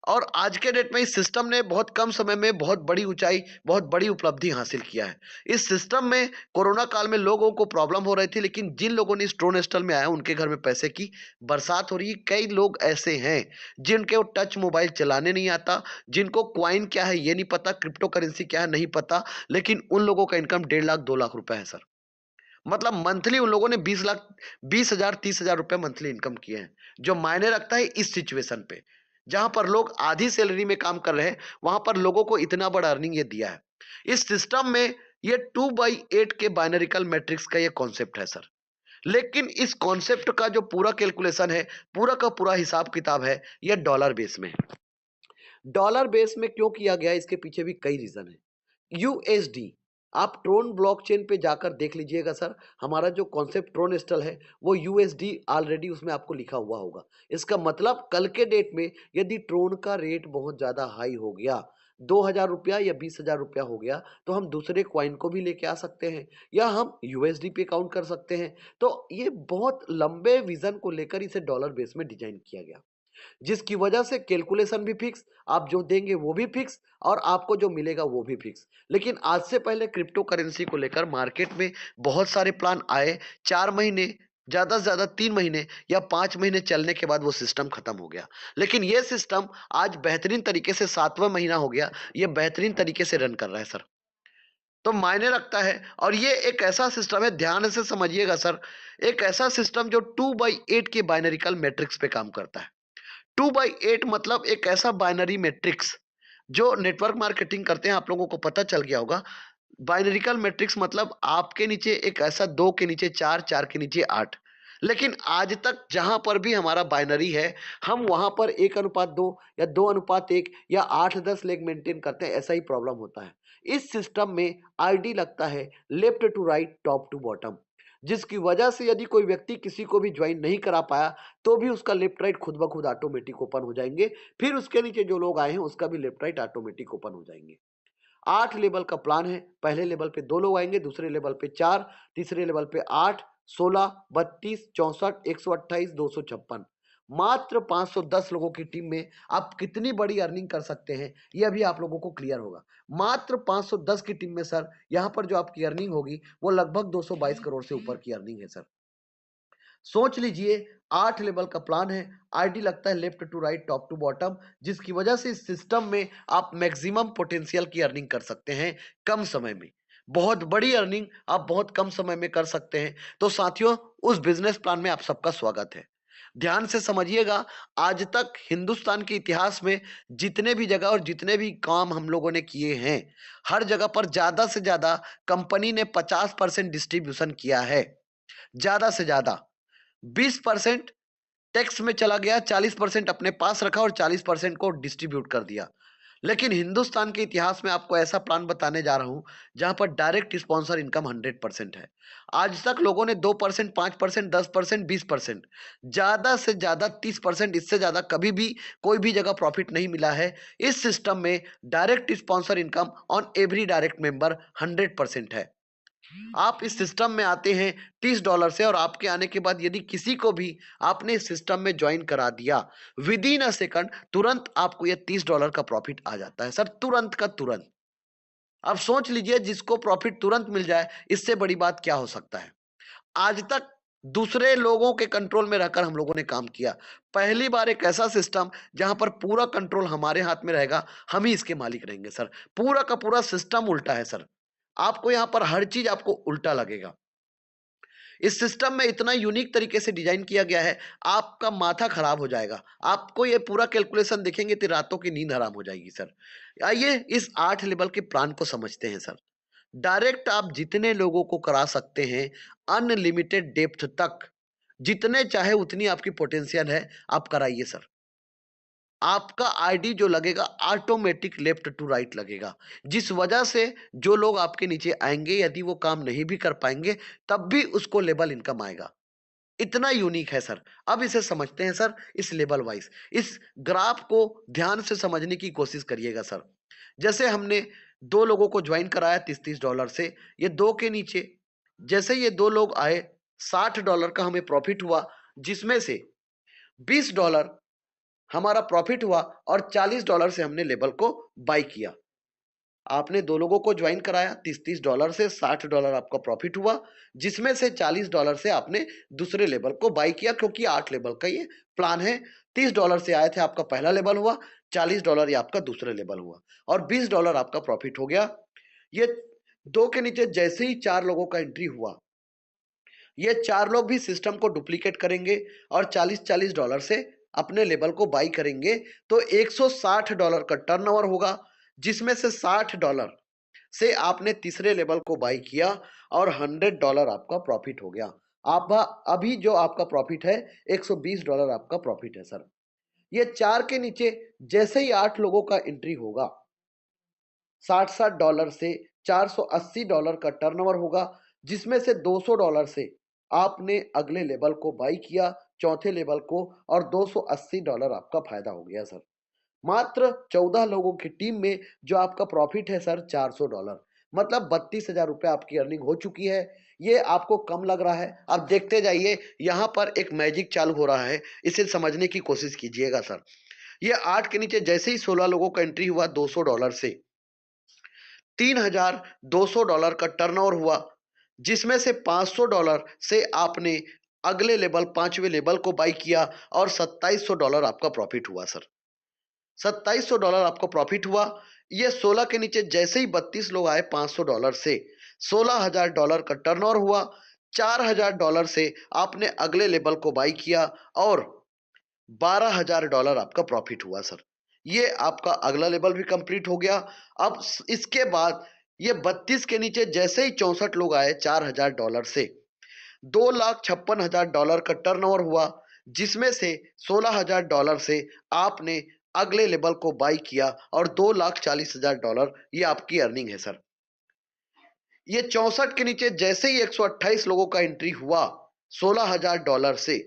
और आज के डेट में इस सिस्टम ने बहुत कम समय में बहुत बड़ी ऊंचाई, बहुत बड़ी उपलब्धि हासिल किया है। इस सिस्टम में कोरोना काल में लोगों को प्रॉब्लम हो रही थी, लेकिन जिन लोगों ने इस ट्रोनेस्टल में आया उनके घर में पैसे की बरसात हो रही है। कई लोग ऐसे हैं जिनके वो टच मोबाइल चलाने नहीं आता, जिनको क्वाइन क्या है ये नहीं पता, क्रिप्टो करेंसी क्या है नहीं पता, लेकिन उन लोगों का इनकम 1.5 लाख 2 लाख रुपए है सर। मतलब मंथली उन लोगों ने 20 लाख, 20,000 30,000 रुपए मंथली इनकम किए हैं, जो मायने रखता है इस सिचुएशन पे जहां पर लोग आधी सैलरी में काम कर रहे हैं। वहां पर लोगों को इतना बड़ा अर्निंग ये दिया है इस सिस्टम में। ये 2/8 के बाइनरिकल मैट्रिक्स का ये कॉन्सेप्ट है सर। लेकिन इस कॉन्सेप्ट का जो पूरा कैलकुलेशन है, पूरा का पूरा हिसाब किताब है, यह डॉलर बेस में है। डॉलर बेस में क्यों किया गया, इसके पीछे भी कई रीजन है। यूएसडी, आप ट्रोन ब्लॉकचेन पे जाकर देख लीजिएगा सर। हमारा जो कॉन्सेप्ट ट्रोन स्टल है वो यूएसडी ऑलरेडी उसमें आपको लिखा हुआ होगा। इसका मतलब कल के डेट में यदि ट्रोन का रेट बहुत ज्यादा हाई हो गया, 2,000 रुपया या 20,000 रुपया हो गया, तो हम दूसरे क्वाइन को भी लेके आ सकते हैं, या हम यूएसडी पे काउंट कर सकते हैं। तो ये बहुत लंबे विजन को लेकर इसे डॉलर बेस में डिजाइन किया गया, जिसकी वजह से कैलकुलेशन भी फिक्स, आप जो देंगे वो भी फिक्स, और आपको जो मिलेगा वो भी फिक्स। लेकिन आज से पहले क्रिप्टो करेंसी को लेकर मार्केट में बहुत सारे प्लान आए। 4 महीने, ज्यादा से ज्यादा 3 महीने या 5 महीने चलने के बाद वो सिस्टम खत्म हो गया। लेकिन ये सिस्टम आज बेहतरीन तरीके से 7वां महीना हो गया, ये बेहतरीन तरीके से रन कर रहा है सर। तो मायने रखता है, और ये एक ऐसा सिस्टम है, ध्यान से समझिएगा सर, एक ऐसा सिस्टम जो 2/8 के बाइनरिकल मैट्रिक्स पे काम करता है। 2/8 मतलब एक ऐसा बाइनरी मैट्रिक्स, जो नेटवर्क मार्केटिंग करते हैं आप लोगों को पता चल गया होगा। बाइनरिकल मैट्रिक्स मतलब आपके नीचे एक ऐसा, 2 के नीचे 4, 4 के नीचे 8। लेकिन आज तक जहां पर भी हमारा बाइनरी है, हम वहां पर 1:2 या 2:1 या 8-10 लेग मेंटेन करते हैं, ऐसा ही प्रॉब्लम होता है। इस सिस्टम में आईडी लगता है left to right, top to bottom, जिसकी वजह से यदि कोई व्यक्ति किसी को भी ज्वाइन नहीं करा पाया, तो भी उसका लेफ्ट राइट खुद ब खुद ऑटोमेटिक ओपन हो जाएंगे। फिर उसके नीचे जो लोग आए हैं उसका भी लेफ्ट राइट ऑटोमेटिक ओपन हो जाएंगे। 8 लेवल का प्लान है। पहले लेवल पे 2 लोग आएंगे, दूसरे लेवल पे 4, तीसरे लेवल पे 8, 16, 32, 64, 128, 256। मात्र 510 लोगों की टीम में आप कितनी बड़ी अर्निंग कर सकते हैं, यह अभी आप लोगों को क्लियर होगा। मात्र 510 की टीम में सर, यहां पर जो आपकी अर्निंग होगी वो लगभग 222 करोड़ से ऊपर की अर्निंग है सर। सोच लीजिए, 8 लेवल का प्लान है, आईडी लगता है left to right, top to bottom, जिसकी वजह से इस सिस्टम में आप मैक्सिमम पोटेंशियल की अर्निंग कर सकते हैं कम समय में। बहुत बड़ी अर्निंग आप बहुत कम समय में कर सकते हैं। तो साथियों, उस बिजनेस प्लान में आप सबका स्वागत है। ध्यान से समझिएगा, आज तक हिंदुस्तान के इतिहास में जितने भी जगह और जितने भी काम हम लोगों ने किए हैं, हर जगह पर ज्यादा से ज्यादा कंपनी ने 50% डिस्ट्रीब्यूशन किया है। ज्यादा से ज्यादा 20% टैक्स में चला गया, 40% अपने पास रखा और 40% को डिस्ट्रीब्यूट कर दिया। लेकिन हिंदुस्तान के इतिहास में आपको ऐसा प्लान बताने जा रहा हूं जहां पर डायरेक्ट स्पॉन्सर इनकम 100% है। आज तक लोगों ने 2%, 5%, 10%, 20%, ज्यादा से ज्यादा 30%, इससे ज्यादा कभी भी कोई भी जगह प्रॉफिट नहीं मिला है। इस सिस्टम में direct sponsor income on every direct member 100% है। आप इस सिस्टम में आते हैं $30 से, और आपके आने के बाद यदि किसी को भी आपने इस सिस्टम में ज्वाइन करा दिया, विद इन अ सेकंड तुरंत आपको ये $30 का प्रॉफिट आ जाता है सर, तुरंत का तुरंत। अब सोच लीजिए, जिसको प्रॉफिट तुरंत मिल जाए, इससे बड़ी बात क्या हो सकता है। आज तक दूसरे लोगों के कंट्रोल में रहकर हम लोगों ने काम किया। पहली बार एक ऐसा सिस्टम जहां पर पूरा कंट्रोल हमारे हाथ में रहेगा, हम ही इसके मालिक रहेंगे सर। पूरा का पूरा सिस्टम उल्टा है सर। आपको यहां पर हर चीज आपको उल्टा लगेगा। इस सिस्टम में इतना यूनिक तरीके से डिजाइन किया गया है, आपका माथा खराब हो जाएगा। आपको ये पूरा कैलकुलेशन देखेंगे तो रातों की नींद हराम हो जाएगी सर। आइए इस 8 लेवल के प्लान को समझते हैं सर। डायरेक्ट आप जितने लोगों को करा सकते हैं, अनलिमिटेड डेप्थ तक, जितने चाहे उतनी आपकी पोटेंशियल है, आप कराइए सर। आपका आईडी जो लगेगा ऑटोमेटिक लेफ्ट टू राइट लगेगा, जिस वजह से जो लोग आपके नीचे आएंगे यदि वो काम नहीं भी कर पाएंगे तब भी उसको लेवल इनकम आएगा। इतना यूनिक है सर। अब इसे समझते हैं सर इस लेवल वाइज। इस ग्राफ को ध्यान से समझने की कोशिश करिएगा सर। जैसे हमने दो लोगों को ज्वाइन कराया 30-30 डॉलर से, ये दो के नीचे जैसे ये दो लोग आए, $60 का हमें प्रॉफिट हुआ, जिसमें से $20 हमारा प्रॉफिट हुआ और $40 से हमने लेवल को बाई किया। आपने दो लोगों को ज्वाइन कराया, 30-30 डॉलर से $60 आपका प्रॉफिट हुआ, जिसमें से $40 से आपने दूसरे लेवल को बाई किया, क्योंकि 8 लेवल का ये प्लान है। $30 से आए थे, आपका पहला लेवल हुआ, $40 ये आपका दूसरा लेवल हुआ और $20 आपका प्रॉफिट हो गया। ये दो के नीचे जैसे ही 4 लोगों का एंट्री हुआ, ये 4 लोग भी सिस्टम को डुप्लीकेट करेंगे और $40-40 से अपने लेवल को बाई करेंगे, तो $160 का टर्नओवर होगा, जिसमें से $60 से आपने तीसरे लेवल को बाई किया और $100 आपका प्रॉफिट हो गया। आप अभी जो आपका प्रॉफिट है, $120 आपका प्रॉफिट है सर। ये 4 के नीचे जैसे ही 8 लोगों का एंट्री होगा, $60-60 से $480 का टर्नओवर होगा, जिसमें से $200 से आपने अगले लेवल को बाई किया, चौथे लेवल को, और $280 आपका फायदा हो गया सर। मात्र 14 लोगों की टीम में जो आपका प्रॉफिट है सर $400, मतलब 32,000 रुपए आपकी अर्निंग हो चुकी है। ये आपको कम लग रहा है, अब देखते जाइए, यहाँ पर एक मैजिक चालू हो रहा है, इसे समझने की कोशिश कीजिएगा सर। ये 8 के नीचे जैसे ही 16 लोगों का एंट्री हुआ, $200 से $3,200 का टर्नओवर हुआ, जिसमें से $500 से आपने अगले लेवल, पांचवें लेवल को बाई किया और $2700 आपका प्रॉफिट हुआ सर। $2700 आपको प्रॉफिट हुआ। ये 16 के नीचे जैसे ही 32 लोग आए, $500 से $16,000 का टर्नओवर हुआ, $4,000 से आपने अगले लेवल को बाई किया और $12,000 आपका प्रॉफिट हुआ सर। ये आपका अगला लेवल भी कंप्लीट हो गया। अब इसके बाद ये 32 के नीचे जैसे ही 64 लोग आए, $4,000 से $2,56,000 का टर्नओवर हुआ, जिसमें से $16,000 से आपने अगले लेवल को बाई किया और $2,40,000 ये आपकी अर्निंग है सर। ये 64 के नीचे जैसे ही 128 लोगों का एंट्री हुआ, $16,000 से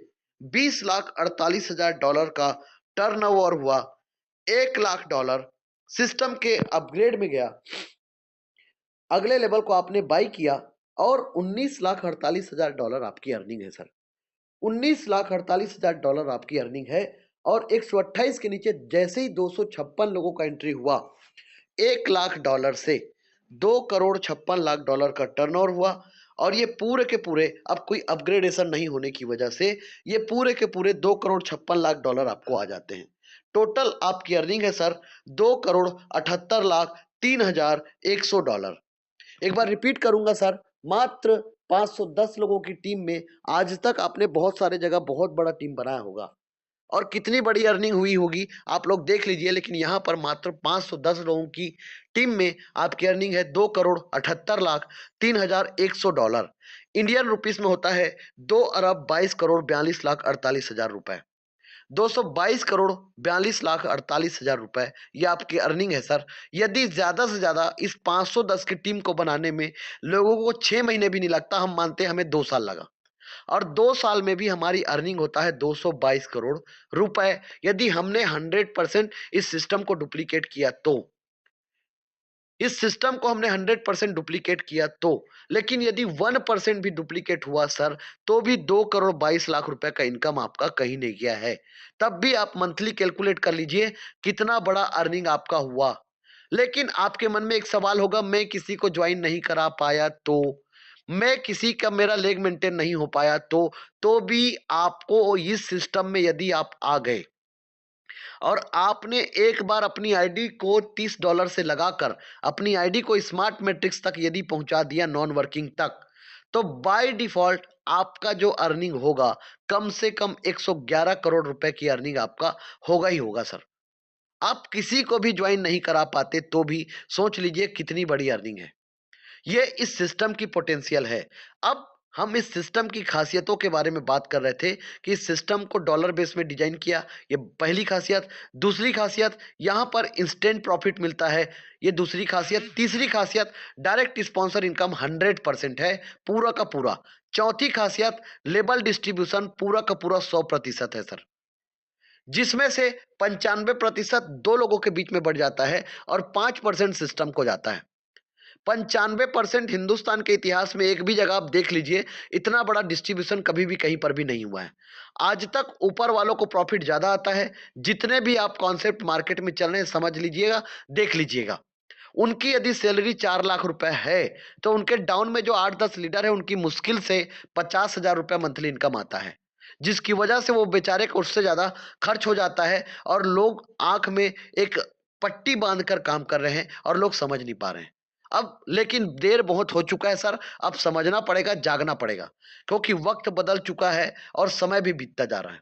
$20,48,000 का टर्नओवर हुआ, $1,00,000 सिस्टम के अपग्रेड में गया, अगले लेवल को आपने बाई किया और $19,48,000 आपकी अर्निंग है सर। $19,48,000 आपकी अर्निंग है। और 128 के नीचे जैसे ही 256 लोगों का एंट्री हुआ, $1,00,000 से $2,56,00,000 का टर्नओवर हुआ और ये पूरे के पूरे, अब कोई अपग्रेडेशन नहीं होने की वजह से ये पूरे के पूरे $2,56,00,000 आपको आ जाते हैं। टोटल आपकी अर्निंग है सर $2,78,03,100। एक बार रिपीट करूंगा सर, मात्र 510 लोगों की टीम में आज तक आपने बहुत सारे जगह बहुत बड़ा टीम बनाया होगा और कितनी बड़ी अर्निंग हुई होगी आप लोग देख लीजिए, लेकिन यहाँ पर मात्र 510 लोगों की टीम में आपकी अर्निंग है $2,78,03,100। इंडियन रुपीस में होता है 2,22,42,48,000 रुपए। 222,42,48,000 रुपए ये आपकी अर्निंग है सर। यदि ज्यादा से ज्यादा इस 510 की टीम को बनाने में लोगों को 6 महीने भी नहीं लगता, हम मानते हैं हमें 2 साल लगा, और 2 साल में भी हमारी अर्निंग होता है 222 करोड़ रुपए। यदि हमने 100% इस सिस्टम को डुप्लीकेट किया तो, इस सिस्टम को हमने 100% डुप्लीकेट किया तो, लेकिन यदि 1% भी डुप्लीकेट हुआ सर, तो भी 2,22,00,000 रुपए का इनकम आपका कहीं नहीं गया है। तब भी आप मंथली कैलकुलेट कर लीजिए कितना बड़ा अर्निंग आपका हुआ। लेकिन आपके मन में एक सवाल होगा, मैं किसी को ज्वाइन नहीं करा पाया तो, मैं किसी का, मेरा लेग मेंटेन नहीं हो पाया तो भी आपको इस सिस्टम में यदि आप आ गए और आपने एक बार अपनी आईडी को $30 से लगाकर अपनी आईडी को स्मार्ट मैट्रिक्स तक यदि पहुंचा दिया, नॉन वर्किंग तक, तो बाय डिफॉल्ट आपका जो अर्निंग होगा, कम से कम 111 करोड़ रुपए की अर्निंग आपका होगा ही होगा सर। आप किसी को भी ज्वाइन नहीं करा पाते तो भी सोच लीजिए कितनी बड़ी अर्निंग है। ये इस सिस्टम की पोटेंशियल है। अब हम इस सिस्टम की खासियतों के बारे में बात कर रहे थे कि इस सिस्टम को डॉलर बेस में डिजाइन किया, ये पहली खासियत। दूसरी खासियत, यहां पर इंस्टेंट प्रॉफिट मिलता है, ये दूसरी खासियत। तीसरी खासियत, डायरेक्ट स्पॉन्सर इनकम 100% है, पूरा का पूरा। चौथी खासियत, लेबल डिस्ट्रीब्यूशन पूरा का पूरा 100% है सर, जिसमें से 95% दो लोगों के बीच में बढ़ जाता है और 5% सिस्टम को जाता है। 95% हिंदुस्तान के इतिहास में एक भी जगह आप देख लीजिए, इतना बड़ा डिस्ट्रीब्यूशन कभी भी कहीं पर भी नहीं हुआ है। आज तक ऊपर वालों को प्रॉफिट ज्यादा आता है। जितने भी आप कॉन्सेप्ट मार्केट में चल रहे हैं, समझ लीजिएगा, देख लीजिएगा। उनकी यदि सैलरी 4 लाख रुपए है तो उनके डाउन में जो 8-10 लीडर है, उनकी मुश्किल से 50,000 रुपए मंथली इनकम आता है, जिसकी वजह से वो बेचारे को उससे ज्यादा खर्च हो जाता है और लोग आंख में एक पट्टी बांधकर काम कर रहे हैं और लोग समझ नहीं पा रहे हैं। अब लेकिन देर बहुत हो चुका है सर, अब समझना पड़ेगा, जागना पड़ेगा, क्योंकि वक्त बदल चुका है और समय भी बीतता जा रहा है।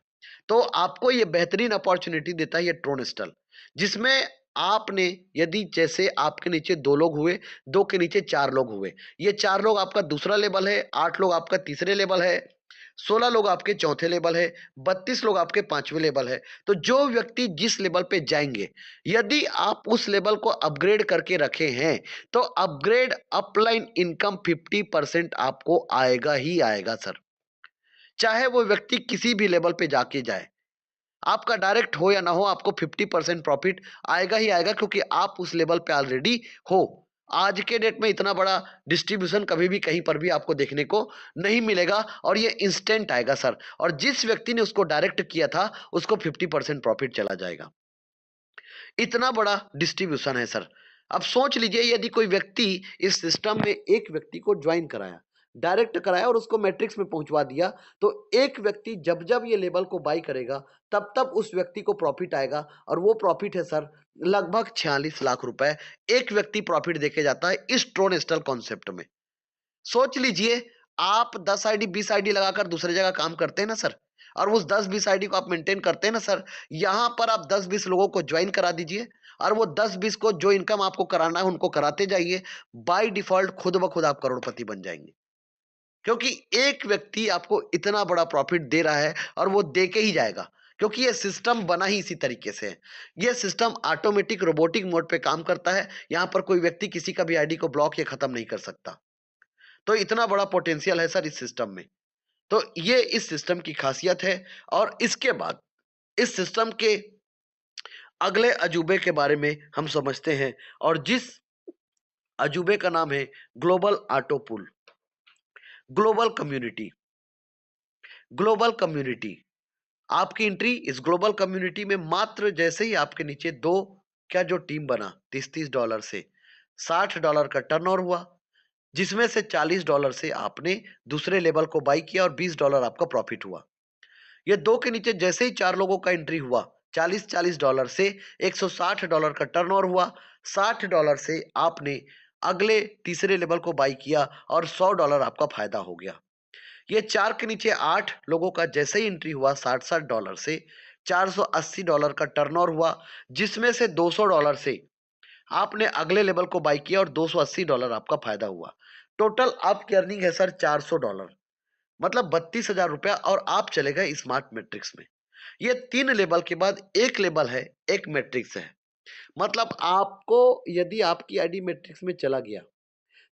तो आपको ये बेहतरीन अपॉर्चुनिटी देता है ये ट्रोनस्टल, जिसमें आपने, यदि जैसे आपके नीचे 2 लोग हुए, 2 के नीचे 4 लोग हुए, ये 4 लोग आपका दूसरा लेवल है, 8 लोग आपका तीसरे लेवल है, 16 लोग आपके चौथे लेवल है, 32 लोग आपके पांचवें लेवल है। तो जो व्यक्ति जिस लेवल पे जाएंगे, यदि आप उस लेवल को अपग्रेड करके रखे हैं, तो अपग्रेड अपलाइन इनकम 50% आपको आएगा ही आएगा सर, चाहे वो व्यक्ति किसी भी लेवल पे जाके जाए। आपका डायरेक्ट हो या ना हो, आपको 50% प्रॉफिट आएगा ही आएगा, क्योंकि आप उस लेवल पे ऑलरेडी हो। आज के डेट में इतना बड़ा डिस्ट्रीब्यूशन कभी भी कहीं पर भी आपको देखने को नहीं मिलेगा और ये इंस्टेंट आएगा सर। और जिस व्यक्ति ने उसको डायरेक्ट किया था, उसको 50% प्रॉफिट चला जाएगा। इतना बड़ा डिस्ट्रीब्यूशन है सर। अब सोच लीजिए, यदि कोई व्यक्ति इस सिस्टम में एक व्यक्ति को ज्वाइन कराया, डायरेक्ट कराया और उसको मैट्रिक्स में पहुंचवा दिया, तो एक व्यक्ति जब जब ये लेवल को बाई करेगा, तब तब उस व्यक्ति को प्रॉफिट आएगा। और वो प्रॉफिट है सर लगभग 46 लाख रुपए एक व्यक्ति प्रॉफिट देके जाता है इस ट्रोनेस्टल कॉन्सेप्ट में। सोच लीजिए, आप 10 आईडी 20 आईडी लगाकर दूसरी जगह काम करते हैं ना सर, और उस 10-20 आईडी को आप मेंटेन करते हैं ना सर, यहां पर आप 10-20 लोगों को ज्वाइन करा दीजिए और वो 10-20 को जो इनकम आपको कराना है उनको कराते जाइए। बाय डिफॉल्ट खुद ब खुद आप करोड़पति बन जाएंगे, क्योंकि एक व्यक्ति आपको इतना बड़ा प्रॉफिट दे रहा है और वो दे के ही जाएगा, क्योंकि ये सिस्टम बना ही इसी तरीके से है। ये सिस्टम ऑटोमेटिक रोबोटिक मोड पे काम करता है। यहां पर कोई व्यक्ति किसी का भी आईडी को ब्लॉक या खत्म नहीं कर सकता। तो इतना बड़ा पोटेंशियल है सर इस सिस्टम में। तो ये इस सिस्टम की खासियत है। और इसके बाद इस सिस्टम के अगले अजूबे के बारे में हम समझते हैं, और जिस अजूबे का नाम है global auto pool. Global community, global community, आपकी एंट्री इस ग्लोबल कम्युनिटी में मात्र जैसे ही आपके नीचे दो क्या जो टीम बना, $30 से $60 का टर्नओवर हुआ, जिसमें से $40 से आपने दूसरे लेवल को बाई किया और $20 आपका प्रॉफिट हुआ। ये दो के नीचे जैसे ही 4 लोगों का एंट्री हुआ, $40 से $160 का टर्नओवर हुआ, $60 से आपने अगले तीसरे लेवल को बाई किया और $100 आपका फायदा हो गया। ये 4 के नीचे 8 लोगों का जैसे ही एंट्री हुआ, $60 से $480 का टर्नओवर हुआ, जिसमें से $200 से आपने अगले लेवल को बाई किया और $280 आपका फायदा हुआ। टोटल आपकी अर्निंग है सर $400, मतलब 32,000 रुपया, और आप चले गए स्मार्ट मैट्रिक्स में। ये 3 लेवल के बाद एक लेवल है, एक मैट्रिक्स है। मतलब आपको, यदि आपकी आईडी मैट्रिक्स में चला गया,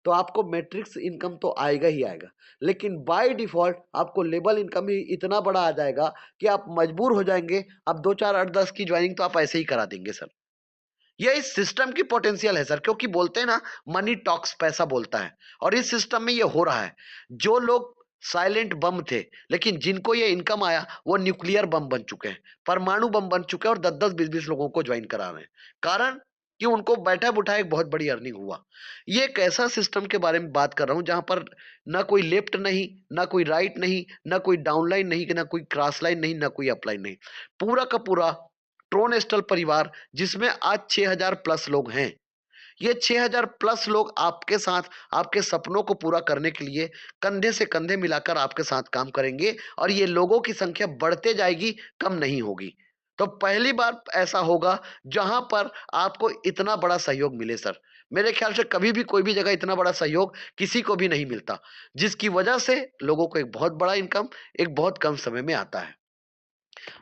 तो आपको मैट्रिक्स इनकम तो आएगा ही आएगा, लेकिन बाय डिफॉल्ट आपको लेवल इनकम ही इतना बड़ा आ जाएगा कि आप मजबूर हो जाएंगे। अब 2 4 8 10 की ज्वाइनिंग तो आप ऐसे ही करा देंगे सर। ये इस सिस्टम की पोटेंशियल है सर, क्योंकि बोलते हैं ना, मनी टॉक्स, पैसा बोलता है, और इस सिस्टम में ये हो रहा है। जो लोग साइलेंट बम थे, लेकिन जिनको ये इनकम आया, वो न्यूक्लियर बम बन चुके हैं, परमाणु बम बन चुके हैं, और 10-10 20-20 लोगों को ज्वाइन करा रहे हैं। कारण कि उनको बैठा बुठाए एक बहुत बड़ी अर्निंग हुआ। ये एक ऐसा सिस्टम के बारे में बात कर रहा हूं जहां पर ना कोई लेफ्ट नहीं, ना कोई राइट नहीं, ना कोई डाउनलाइन नहीं, ना कोई क्रॉस लाइन नहीं, ना कोई अपलाइन नहीं। पूरा का पूरा ट्रोनेस्टल परिवार, जिसमें आज 6,000 प्लस लोग हैं, ये 6000 प्लस लोग आपके साथ आपके सपनों को पूरा करने के लिए कंधे से कंधे मिलाकर आपके साथ काम करेंगे और ये लोगों की संख्या बढ़ते जाएगी, कम नहीं होगी। तो पहली बार ऐसा होगा जहां पर आपको इतना बड़ा सहयोग मिले सर। मेरे ख्याल से कभी भी कोई भी जगह इतना बड़ा सहयोग किसी को भी नहीं मिलता, जिसकी वजह से लोगों को एक बहुत बड़ा इनकम एक बहुत कम समय में आता है।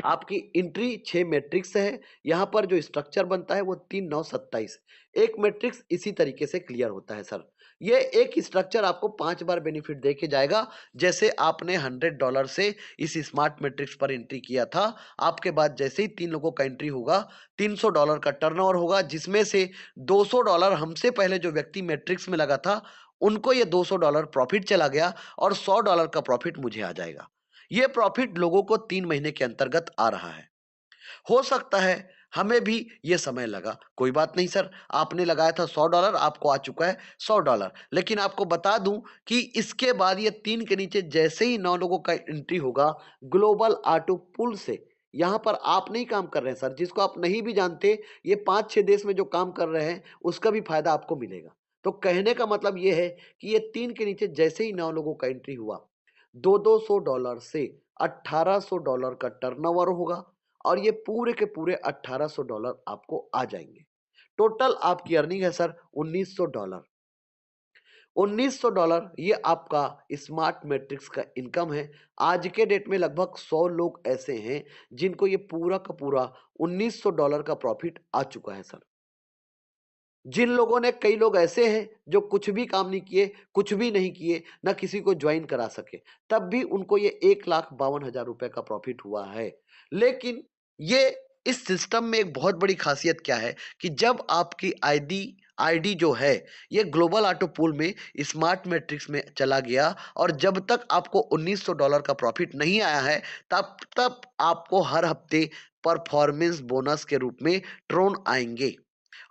आपकी एंट्री 6 मैट्रिक्स है। यहाँ पर जो स्ट्रक्चर बनता है वो 3 9 27 एक मैट्रिक्स इसी तरीके से क्लियर होता है सर। ये एक स्ट्रक्चर आपको 5 बार बेनिफिट दे के जाएगा। जैसे आपने $100 से इस स्मार्ट मैट्रिक्स पर एंट्री किया था, आपके बाद जैसे ही 3 लोगों का एंट्री होगा, $300 का टर्नओवर होगा, जिसमें से $200 हमसे पहले जो व्यक्ति मैट्रिक्स में लगा था, उनको ये $200 प्रॉफिट चला गया और $100 का प्रॉफिट मुझे आ जाएगा। ये प्रॉफिट लोगों को 3 महीने के अंतर्गत आ रहा है। हो सकता है हमें भी ये समय लगा, कोई बात नहीं सर। आपने लगाया था $100, आपको आ चुका है $100। लेकिन आपको बता दूं कि इसके बाद ये 3 के नीचे जैसे ही 9 लोगों का एंट्री होगा ग्लोबल ऑटो पूल से, यहाँ पर आप नहीं काम कर रहे हैं सर, जिसको आप नहीं भी जानते, ये 5-6 देश में जो काम कर रहे हैं उसका भी फायदा आपको मिलेगा। तो कहने का मतलब ये है कि ये 3 के नीचे जैसे ही 9 लोगों का एंट्री हुआ, $200 से $1800 का टर्नओवर होगा और ये पूरे के पूरे $1800 आपको आ जाएंगे। टोटल आपकी अर्निंग है सर $1900। $1900 ये आपका स्मार्ट मैट्रिक्स का इनकम है। आज के डेट में लगभग 100 लोग ऐसे हैं जिनको ये पूरा का पूरा $1900 का प्रॉफिट आ चुका है सर। जिन लोगों ने, कई लोग ऐसे हैं जो कुछ भी काम नहीं किए, कुछ भी नहीं किए, ना किसी को ज्वाइन करा सके, तब भी उनको ये 1,52,000 रुपए का प्रॉफिट हुआ है। लेकिन ये इस सिस्टम में एक बहुत बड़ी खासियत क्या है कि जब आपकी आईडी आईडी जो है ये ग्लोबल ऑटो पूल में स्मार्ट मैट्रिक्स में चला गया और जब तक आपको $1900 का प्रॉफिट नहीं आया है, तब तक आपको हर हफ्ते परफॉर्मेंस बोनस के रूप में ट्रोन आएंगे।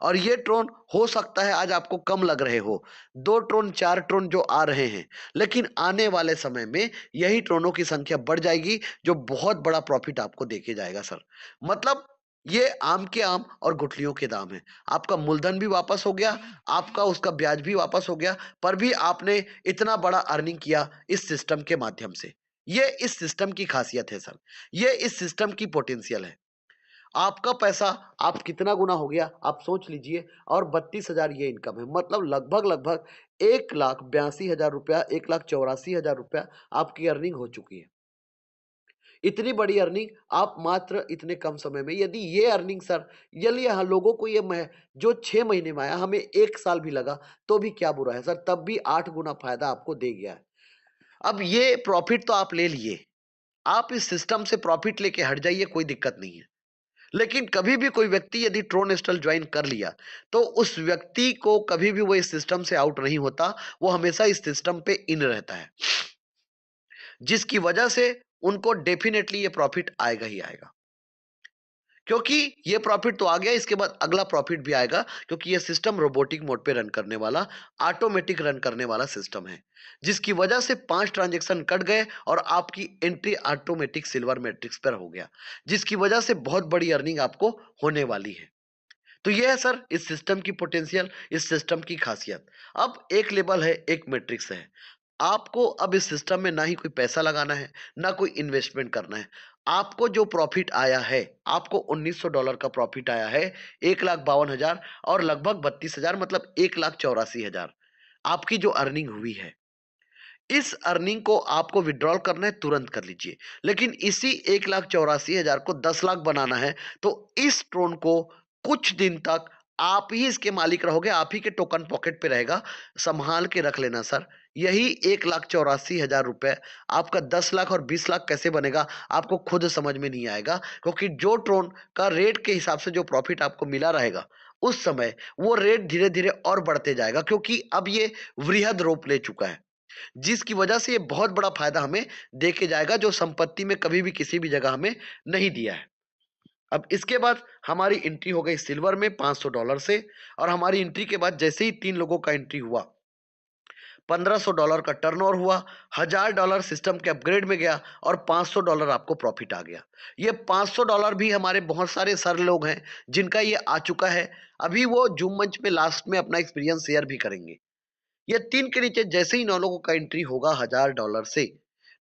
और ये ट्रोन हो सकता है आज आपको कम लग रहे हो, 2 ट्रोन 4 ट्रोन जो आ रहे हैं, लेकिन आने वाले समय में यही ट्रोनों की संख्या बढ़ जाएगी जो बहुत बड़ा प्रॉफिट आपको देके जाएगा सर। मतलब ये आम के आम और गुठलियों के दाम है। आपका मूलधन भी वापस हो गया, आपका उसका ब्याज भी वापस हो गया, पर भी आपने इतना बड़ा अर्निंग किया इस सिस्टम के माध्यम से। ये इस सिस्टम की खासियत है सर, ये इस सिस्टम की पोटेंशियल है। आपका पैसा आप कितना गुना हो गया आप सोच लीजिए, और 32,000 ये इनकम है, मतलब लगभग लगभग 1,82,000 रुपया, 1,84,000 रुपया आपकी अर्निंग हो चुकी है। इतनी बड़ी अर्निंग आप मात्र इतने कम समय में, यदि ये अर्निंग सर, यदि यहाँ लोगों को ये जो 6 महीने में आया, हमें 1 साल भी लगा तो भी क्या बुरा है सर, तब भी 8 गुना फायदा आपको दे गया है। अब ये प्रॉफिट तो आप ले लिए, आप इस सिस्टम से प्रॉफिट लेके हट जाइए, कोई दिक्कत नहीं है। लेकिन कभी भी कोई व्यक्ति यदि ट्रोनेस्टल ज्वाइन कर लिया, तो उस व्यक्ति को कभी भी वो इस सिस्टम से आउट नहीं होता, वो हमेशा इस सिस्टम पे इन रहता है, जिसकी वजह से उनको डेफिनेटली ये प्रॉफिट आएगा ही आएगा। क्योंकि ये प्रॉफिट तो आ गया, इसके बाद अगला प्रॉफिट भी आएगा, क्योंकि ये सिस्टम रोबोटिक मोड पे रन करने वाला, ऑटोमेटिक रन करने वाला सिस्टम है, जिसकी वजह से 5 ट्रांजेक्शन कट गए और आपकी एंट्री ऑटोमेटिक सिल्वर मैट्रिक्स पर हो गया, जिसकी वजह से बहुत बड़ी अर्निंग आपको होने वाली है। तो ये है सर इस सिस्टम की पोटेंशियल, इस सिस्टम की खासियत। अब एक लेवल है, एक मैट्रिक्स है। आपको अब इस सिस्टम में ना ही कोई पैसा लगाना है, ना कोई इन्वेस्टमेंट करना है। आपको जो प्रॉफिट आया है, आपको $1900 का प्रॉफिट आया है, 1,52,000 और लगभग 32,000, मतलब 1,84,000 आपकी जो अर्निंग हुई है, इस अर्निंग को आपको विड्रॉल करना है, तुरंत कर लीजिए। लेकिन इसी 1,84,000 को 10 लाख बनाना है, तो इस ट्रोन को कुछ दिन तक आप ही इसके मालिक रहोगे, आप ही के टोकन पॉकेट पे रहेगा, संभाल के रख लेना सर। यही 1,84,000 रुपए आपका 10 लाख और 20 लाख कैसे बनेगा, आपको खुद समझ में नहीं आएगा, क्योंकि जो ट्रोन का रेट के हिसाब से जो प्रॉफिट आपको मिला रहेगा, उस समय वो रेट धीरे धीरे और बढ़ते जाएगा, क्योंकि अब ये वृहद रूप ले चुका है, जिसकी वजह से ये बहुत बड़ा फायदा हमें दे के जाएगा, जो संपत्ति में कभी भी किसी भी जगह हमें नहीं दिया है। अब इसके बाद हमारी एंट्री हो गई सिल्वर में $500 से, और हमारी एंट्री के बाद जैसे ही 3 लोगों का एंट्री हुआ, $1500 का टर्नओवर हुआ, $1000 सिस्टम के अपग्रेड में गया और $500 आपको प्रॉफिट आ गया। ये $500 भी हमारे बहुत सारे सर लोग हैं जिनका ये आ चुका है। अभी वो जूम मंच में लास्ट में अपना एक्सपीरियंस शेयर भी करेंगे। ये 3 के नीचे जैसे ही 9 लोगों का एंट्री होगा $1000 से,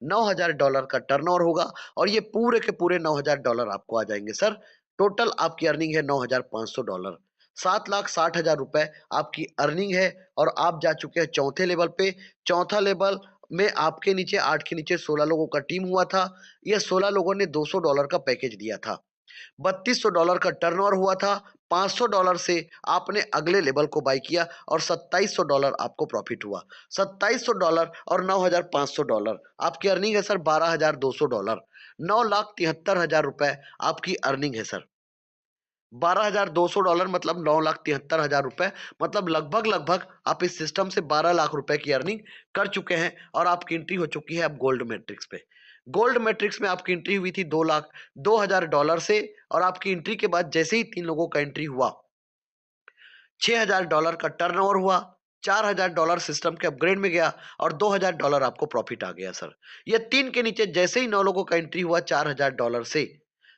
$9000 का टर्नओवर होगा और ये पूरे के पूरे $9000 आपको आ जाएंगे सर। टोटल आपकी अर्निंग है $9500। 7,60,000 आपकी अर्निंग है और आप जा चुके हैं चौथे लेवल पे। चौथा लेवल में आपके नीचे 8 के नीचे 16 लोगों का टीम हुआ था। ये 16 लोगों ने $200 का पैकेज दिया था। $3200 का टर्नओवर हुआ था। $500 से आपने अगले लेवल को बाय किया और $2700 आपको प्रॉफिट हुआ। $2700 और $9500 आपकी अर्निंग है सर $12,200। $9,73,000 आपकी अर्निंग है सर। $12,200 मतलब $9,73,000, मतलब लगभग लगभग आप इस सिस्टम से 12 लाख रुपए की अर्निंग कर चुके हैं और आपकी एंट्री हो चुकी है अब गोल्ड मैट्रिक्स पे। गोल्ड मैट्रिक्स में आपकी एंट्री हुई थी $2,02,000 से और आपकी एंट्री के बाद जैसे ही 3 लोगों का एंट्री हुआ, $6,000 का टर्नओवर हुआ, $4,000 सिस्टम के अपग्रेड में गया और $2,000 आपको प्रॉफिट आ गया सर। ये 3 के नीचे जैसे ही 9 लोगों का एंट्री हुआ $4,000 से,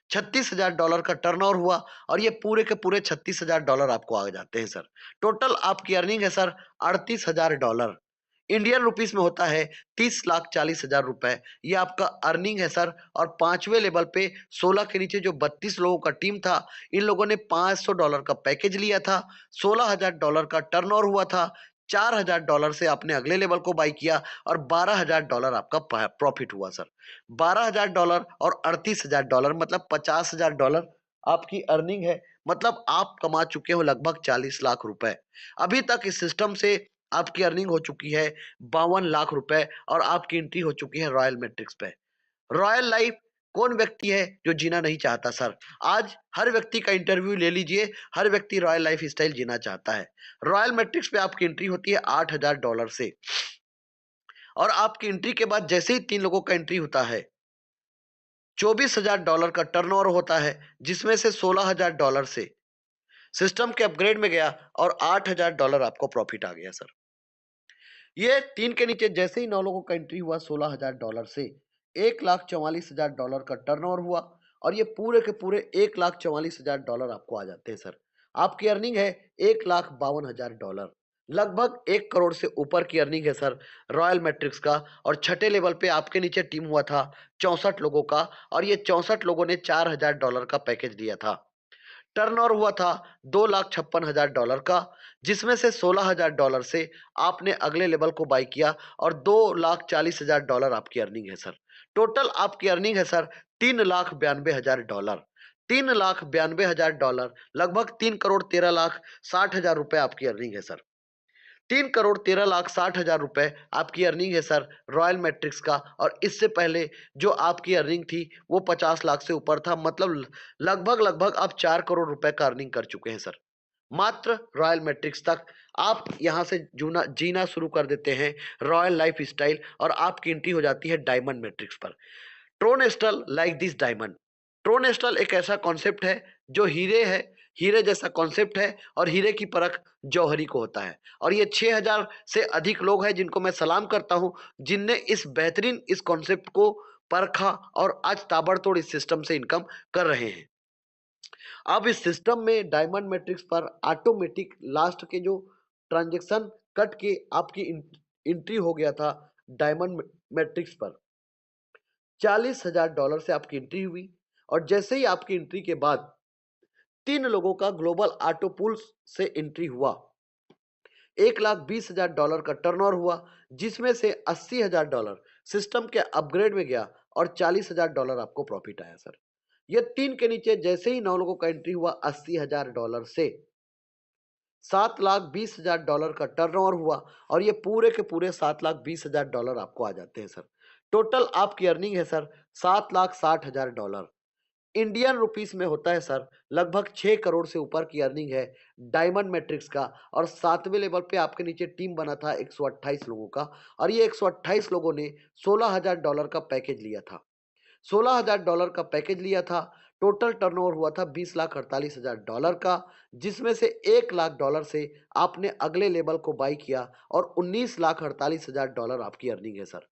$36,000 का टर्नओवर हुआ और ये पूरे के पूरे $36,000 आपको आ जाते हैं सर। टोटल आपकी अर्निंग है सर $38,000। इंडियन रुपीस में होता है 30,40,000 ये आपका अर्निंग है सर। और पांचवें लेवल पे 16 के नीचे जो 32 लोगों का टीम था, इन लोगों ने $500 का पैकेज लिया था। $16,000 का टर्नओवर हुआ था। $4,000 से आपने अगले लेवल को बाई किया और $12,000 आपका प्रॉफिट हुआ सर। $12,000 और $38,000 मतलब $50,000 आपकी अर्निंग है। मतलब आप कमा चुके हो लगभग 40 लाख रुपए। अभी तक इस सिस्टम से आपकी अर्निंग हो चुकी है 52 लाख रुपए और आपकी एंट्री हो चुकी है रॉयल मैट्रिक्स पे। रॉयल लाइफ कौन व्यक्ति है जो जीना नहीं चाहता सर? आज हर व्यक्ति का इंटरव्यू ले लीजिए, हर व्यक्ति रॉयल लाइफ स्टाइल जीना चाहता है। रॉयल मैट्रिक्स पे आपकी एंट्री होती है $8,000 से और आपकी एंट्री के बाद जैसे ही 3 लोगों का एंट्री होता है, $24,000 का टर्नओवर होता है, जिसमें से $16,000 से सिस्टम के अपग्रेड में गया और $8,000 आपको प्रॉफिट आ गया सर। ये 3 के नीचे जैसे ही 9 लोगों का एंट्री हुआ $16,000 से, $1,44,000 का टर्नओवर हुआ और ये पूरे के पूरे $1,44,000 आपको आ जाते हैं सर। आपकी अर्निंग है $1,52,000। लगभग 1 करोड़ से ऊपर की अर्निंग है सर रॉयल मैट्रिक्स का। और छठे लेवल पे आपके नीचे टीम हुआ था 64 लोगों का और ये 64 लोगों ने $4,000 का पैकेज दिया था। टर्नओवर हुआ था $2,56,000 का, जिसमें से $16,000 से आपने अगले लेवल को बाई किया और $2,40,000 आपकी अर्निंग है सर। टोटल आपकी अर्निंग है सर $3,92,000। $3,92,000 लगभग 3,13,60,000 आपकी अर्निंग है सर। 3,13,60,000 आपकी अर्निंग है सर रॉयल मैट्रिक्स का। और इससे पहले जो आपकी अर्निंग थी वो 50 लाख से ऊपर था, मतलब लगभग लगभग आप 4 करोड़ रुपए का अर्निंग कर चुके हैं सर मात्र रॉयल मैट्रिक्स तक। आप यहां से जीना शुरू कर देते हैं रॉयल लाइफ स्टाइल और आपकी एंट्री हो जाती है डायमंड मैट्रिक्स पर। ट्रोनेस्टल लाइक दिस डायमंड। ट्रोनेस्टल एक ऐसा कॉन्सेप्ट है जो हीरे है, हीरे जैसा कॉन्सेप्ट है और हीरे की परख जौहरी को होता है। और ये 6,000 से अधिक लोग हैं जिनको मैं सलाम करता हूं, जिनने इस बेहतरीन इस कॉन्सेप्ट को परखा और आज ताबड़तोड़ इस सिस्टम से इनकम कर रहे हैं। अब इस सिस्टम में डायमंड मैट्रिक्स पर ऑटोमेटिक लास्ट के जो ट्रांजेक्शन कट के आपकी एंट्री हो गया था डायमंड मैट्रिक्स पर, $40,000 से आपकी एंट्री हुई और जैसे ही आपकी एंट्री के बाद 3 लोगों का ग्लोबल ऑटो पूल्स से एंट्री हुआ, $1,20,000 का टर्नओवर हुआ, जिसमें से $80,000 सिस्टम के अपग्रेड में गया और $40,000 आपको प्रॉफिट आया सर। ये 3 के नीचे जैसे ही 9 लोगों का एंट्री हुआ $80,000 से, $7,20,000 का टर्नओवर हुआ और ये पूरे के पूरे $7,20,000 आपको आ जाते हैं सर। टोटल आपकी अर्निंग है सर $7,60,000। इंडियन रुपीस में होता है सर लगभग 6 करोड़ से ऊपर की अर्निंग है डायमंड मैट्रिक्स का। और 7वें लेवल पे आपके नीचे टीम बना था 128 लोगों का और ये 128 लोगों ने $16,000 का पैकेज लिया था। $16,000 का पैकेज लिया था। टोटल टर्नओवर हुआ था $20,48,000 का, जिसमें से $1,00,000 से आपने अगले लेवल को बाई किया और $19,48,000 आपकी अर्निंग है सर।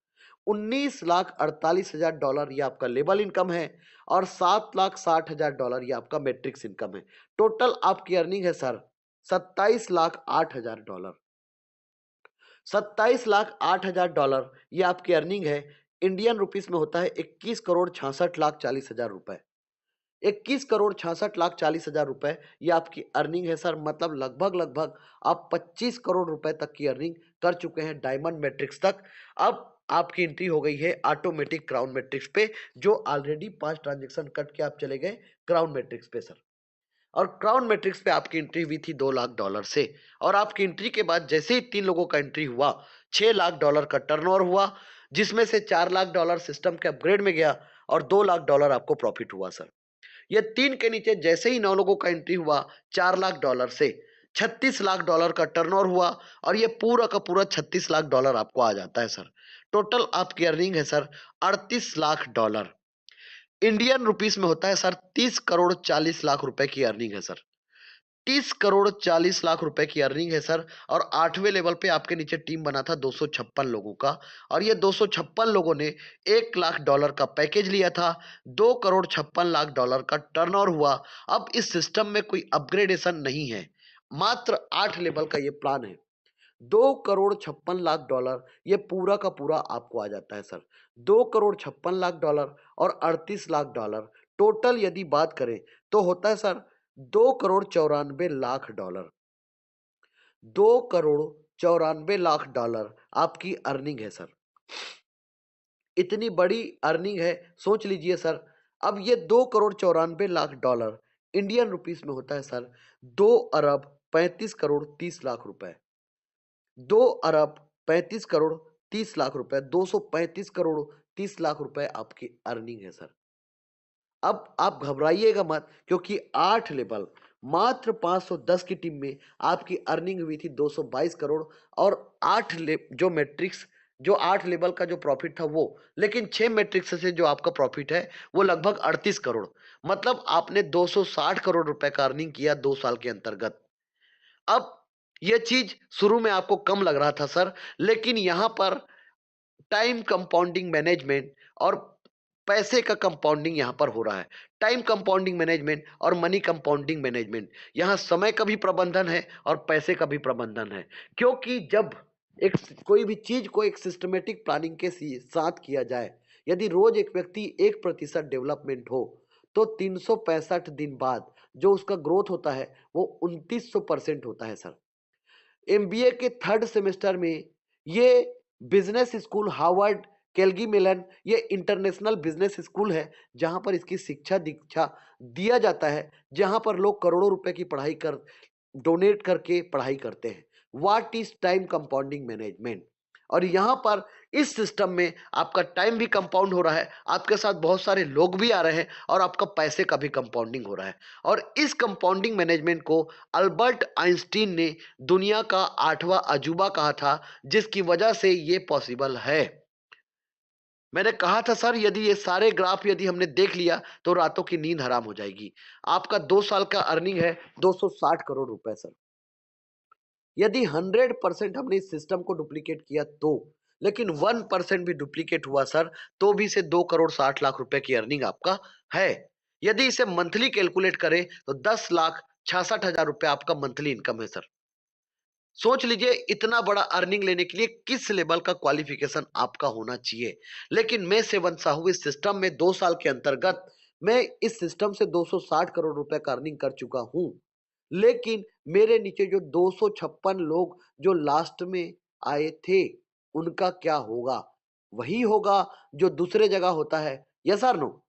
$19,48,000 ये आपका लेवल इनकम है और $7,60,000 ये आपका मैट्रिक्स इनकम है। टोटल आपकी अर्निंग है सर $27,08,000। $27,08,000 ये आपकी अर्निंग है। इंडियन रुपीस में होता है 21,66,40,000 रुपए। 21,66,40,000 रुपए ये आपकी अर्निंग है सर। मतलब लगभग लगभग आप 25 करोड़ रुपए तक की अर्निंग कर चुके हैं डायमंड मैट्रिक्स तक। अब आपकी एंट्री हो गई है ऑटोमेटिक क्राउन मैट्रिक्स पे, जो ऑलरेडी 5 ट्रांजेक्शन कट के आप चले गए क्राउन मैट्रिक्स पे सर। और क्राउन मैट्रिक्स पे आपकी एंट्री हुई थी $2,00,000 से, और आपकी एंट्री के बाद जैसे ही 3 लोगों का एंट्री हुआ, $6,00,000 का टर्नओवर हुआ, जिसमें से $4,00,000 सिस्टम के अपग्रेड में गया और $2,00,000 आपको प्रॉफिट हुआ सर। ये 3 के नीचे जैसे ही 9 लोगों का एंट्री हुआ, $4,00,000 से $36,00,000 का टर्नओवर हुआ और ये पूरा का पूरा $36,00,000 आपको आ जाता है सर। टोटल आपकी अर्निंग है सर $38,00,000। इंडियन रुपीस में होता है सर 30,40,00,000 रुपए की अर्निंग है सर। 30,40,00,000 रुपए की अर्निंग है सर। और 8वें लेवल पे आपके नीचे टीम बना था 256 लोगों का, और ये 256 लोगों ने $1,00,000 का पैकेज लिया था। $2,56,00,000 का टर्नओवर हुआ। अब इस सिस्टम में कोई अपग्रेडेशन नहीं है, मात्र 8 लेवल का ये प्लान है। $2,56,00,000 ये पूरा का पूरा आपको आ जाता है सर। $2,56,00,000 और $38,00,000 टोटल यदि बात करें तो होता है सर $2,94,00,000। $2,94,00,000 आपकी अर्निंग है सर। इतनी बड़ी अर्निंग है, सोच लीजिए सर। अब ये $2,94,00,000 इंडियन रुपीस में होता है सर 2,35,30,00,000 रुपए। 2,35,30,00,000 रुपए, 235,30,00,000 रुपए आपकी अर्निंग है सर। अब आप घबराइएगा मत, क्योंकि 8 लेवल मात्र 510 की टीम में आपकी अर्निंग हुई थी 222 करोड़। और 8 ले जो मैट्रिक्स जो 8 लेवल का जो प्रॉफिट था वो, लेकिन 6 मैट्रिक्स से जो आपका प्रॉफिट है वो लगभग 38 करोड़। मतलब आपने 260 करोड़ रुपए का अर्निंग किया 2 साल के अंतर्गत। अब यह चीज शुरू में आपको कम लग रहा था सर, लेकिन यहां पर टाइम कंपाउंडिंग मैनेजमेंट और पैसे का कंपाउंडिंग यहां पर हो रहा है। टाइम कंपाउंडिंग मैनेजमेंट और मनी कंपाउंडिंग मैनेजमेंट, यहां समय का भी प्रबंधन है और पैसे का भी प्रबंधन है। क्योंकि जब एक कोई भी चीज को एक सिस्टमेटिक प्लानिंग के साथ किया जाए, यदि रोज एक व्यक्ति 1% डेवलपमेंट हो, तो 365 दिन बाद जो उसका ग्रोथ होता है वो 2900% होता है सर। एमबीए के 3rd सेमेस्टर में ये बिजनेस स्कूल हार्वर्ड कैलगी मेलन, ये इंटरनेशनल बिजनेस स्कूल है, जहां पर इसकी शिक्षा दीक्षा दिया जाता है, जहां पर लोग करोड़ों रुपए की पढ़ाई कर डोनेट करके पढ़ाई करते हैं। What is time compounding management. और यहां पर इस सिस्टम में आपका टाइम भी कंपाउंड हो रहा है, आपके साथ बहुत सारे लोग भी आ रहे हैं और आपका पैसे का भी कंपाउंडिंग हो रहा है। और इस कंपाउंडिंग मैनेजमेंट को अल्बर्ट आइंस्टीन ने दुनिया का 8वां अजूबा कहा था, जिसकी वजह से ये पॉसिबल है। मैंने कहा था सर, यदि ये सारे ग्राफ यदि हमने देख लिया तो रातों की नींद हराम हो जाएगी। आपका 2 साल का अर्निंग है 260 करोड़ रुपए सर। यदि 100% हमने इस सिस्टम को डुप्लीकेट किया तो, लेकिन 1% भी डुप्लीकेट हुआ सर तो भी से 2,60,00,000 रुपए की अर्निंग आपका है। यदि इसे मंथली कैलकुलेट करें तो 10,66,000 रुपए आपका मंथली इनकम है सर। सोच लीजिए इतना बड़ा अर्निंग लेने के लिए किस लेवल का क्वालिफिकेशन आपका होना चाहिए। लेकिन मैं सेवन साहू इस सिस्टम में 2 साल के अंतर्गत मैं इस सिस्टम से 260 करोड़ रुपए का अर्निंग कर चुका हूं। लेकिन मेरे नीचे जो 256 लोग जो लास्ट में आए थे, उनका क्या होगा? वही होगा जो दूसरे जगह होता है। यस और नो?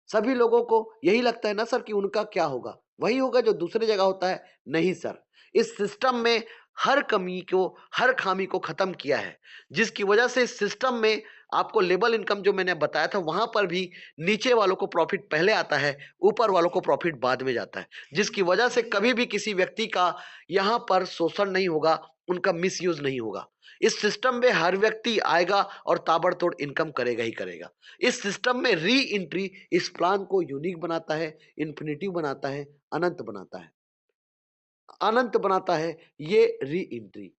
सभी लोगों को यही लगता है ना सर कि उनका क्या होगा? वही होगा जो दूसरे जगह होता है। नहीं सर, इस सिस्टम में हर कमी को, हर खामी को खत्म किया है, जिसकी वजह से इस सिस्टम में आपको लेवल इनकम जो मैंने बताया था वहां पर भी नीचे वालों को प्रॉफिट पहले आता है, ऊपर वालों को प्रॉफिट बाद में जाता है, जिसकी वजह से कभी भी किसी व्यक्ति का यहां पर शोषण नहीं होगा, उनका मिसयूज नहीं होगा। इस सिस्टम में हर व्यक्ति आएगा और ताबड़तोड़ इनकम करेगा ही करेगा। इस सिस्टम में री एंट्री इस प्लान को यूनिक बनाता है, इन्फिनिटिव बनाता है, अनंत बनाता है। अनंत बनाता है ये री एंट्री,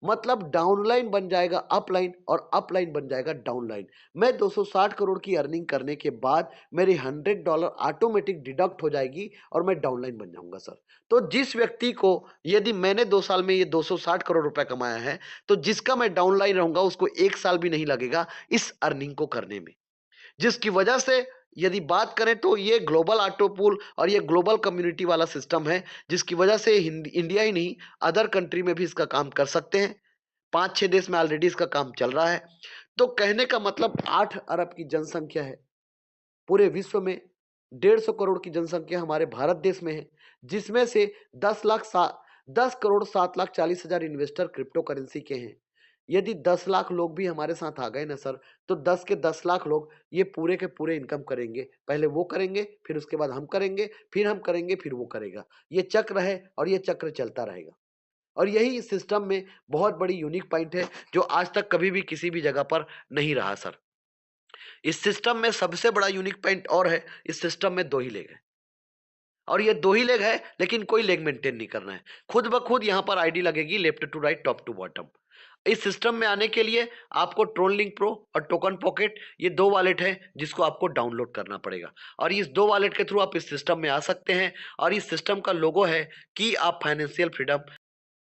मतलब डाउनलाइन बन जाएगा अपलाइन और अपलाइन बन जाएगा डाउनलाइन। मैं 260 करोड़ की अर्निंग करने के बाद मेरी $100 ऑटोमेटिक डिडक्ट हो जाएगी और मैं डाउनलाइन बन जाऊंगा सर। तो जिस व्यक्ति को, यदि मैंने 2 साल में ये 260 करोड़ रुपए कमाया है, तो जिसका मैं डाउनलाइन रहूंगा उसको 1 साल भी नहीं लगेगा इस अर्निंग को करने में। जिसकी वजह से यदि बात करें तो ये ग्लोबल ऑटो पूल और ये ग्लोबल कम्युनिटी वाला सिस्टम है, जिसकी वजह से इंडिया ही नहीं अदर कंट्री में भी इसका काम कर सकते हैं। 5-6 देश में ऑलरेडी इसका काम चल रहा है। तो कहने का मतलब 8 अरब की जनसंख्या है पूरे विश्व में। 150 करोड़ की जनसंख्या हमारे भारत देश में है, जिसमें से 10 करोड़ 7,40,000 इन्वेस्टर क्रिप्टो करेंसी के हैं। यदि 10 लाख लोग भी हमारे साथ आ गए ना सर, तो 10 के 10 लाख लोग ये पूरे के पूरे इनकम करेंगे। पहले वो करेंगे, फिर उसके बाद हम करेंगे, फिर हम करेंगे, फिर वो करेगा। ये चक्र है और ये चक्र चलता रहेगा। और यही इस सिस्टम में बहुत बड़ी यूनिक पॉइंट है, जो आज तक कभी भी किसी भी जगह पर नहीं रहा सर। इस सिस्टम में सबसे बड़ा यूनिक पॉइंट और है, इस सिस्टम में 2 ही लेग है और ये 2 ही लेग है, लेकिन कोई लेग मेंटेन नहीं करना है। खुद ब खुद यहाँ पर आईडी लगेगी left to right, top to bottom. इस सिस्टम में आने के लिए आपको ट्रोन लिंक प्रो और टोकन पॉकेट, ये 2 वॉलेट है जिसको आपको डाउनलोड करना पड़ेगा और इस 2 वॉलेट के थ्रू आप इस सिस्टम में आ सकते हैं। और इस सिस्टम का लोगो है कि आप फाइनेंशियल फ्रीडम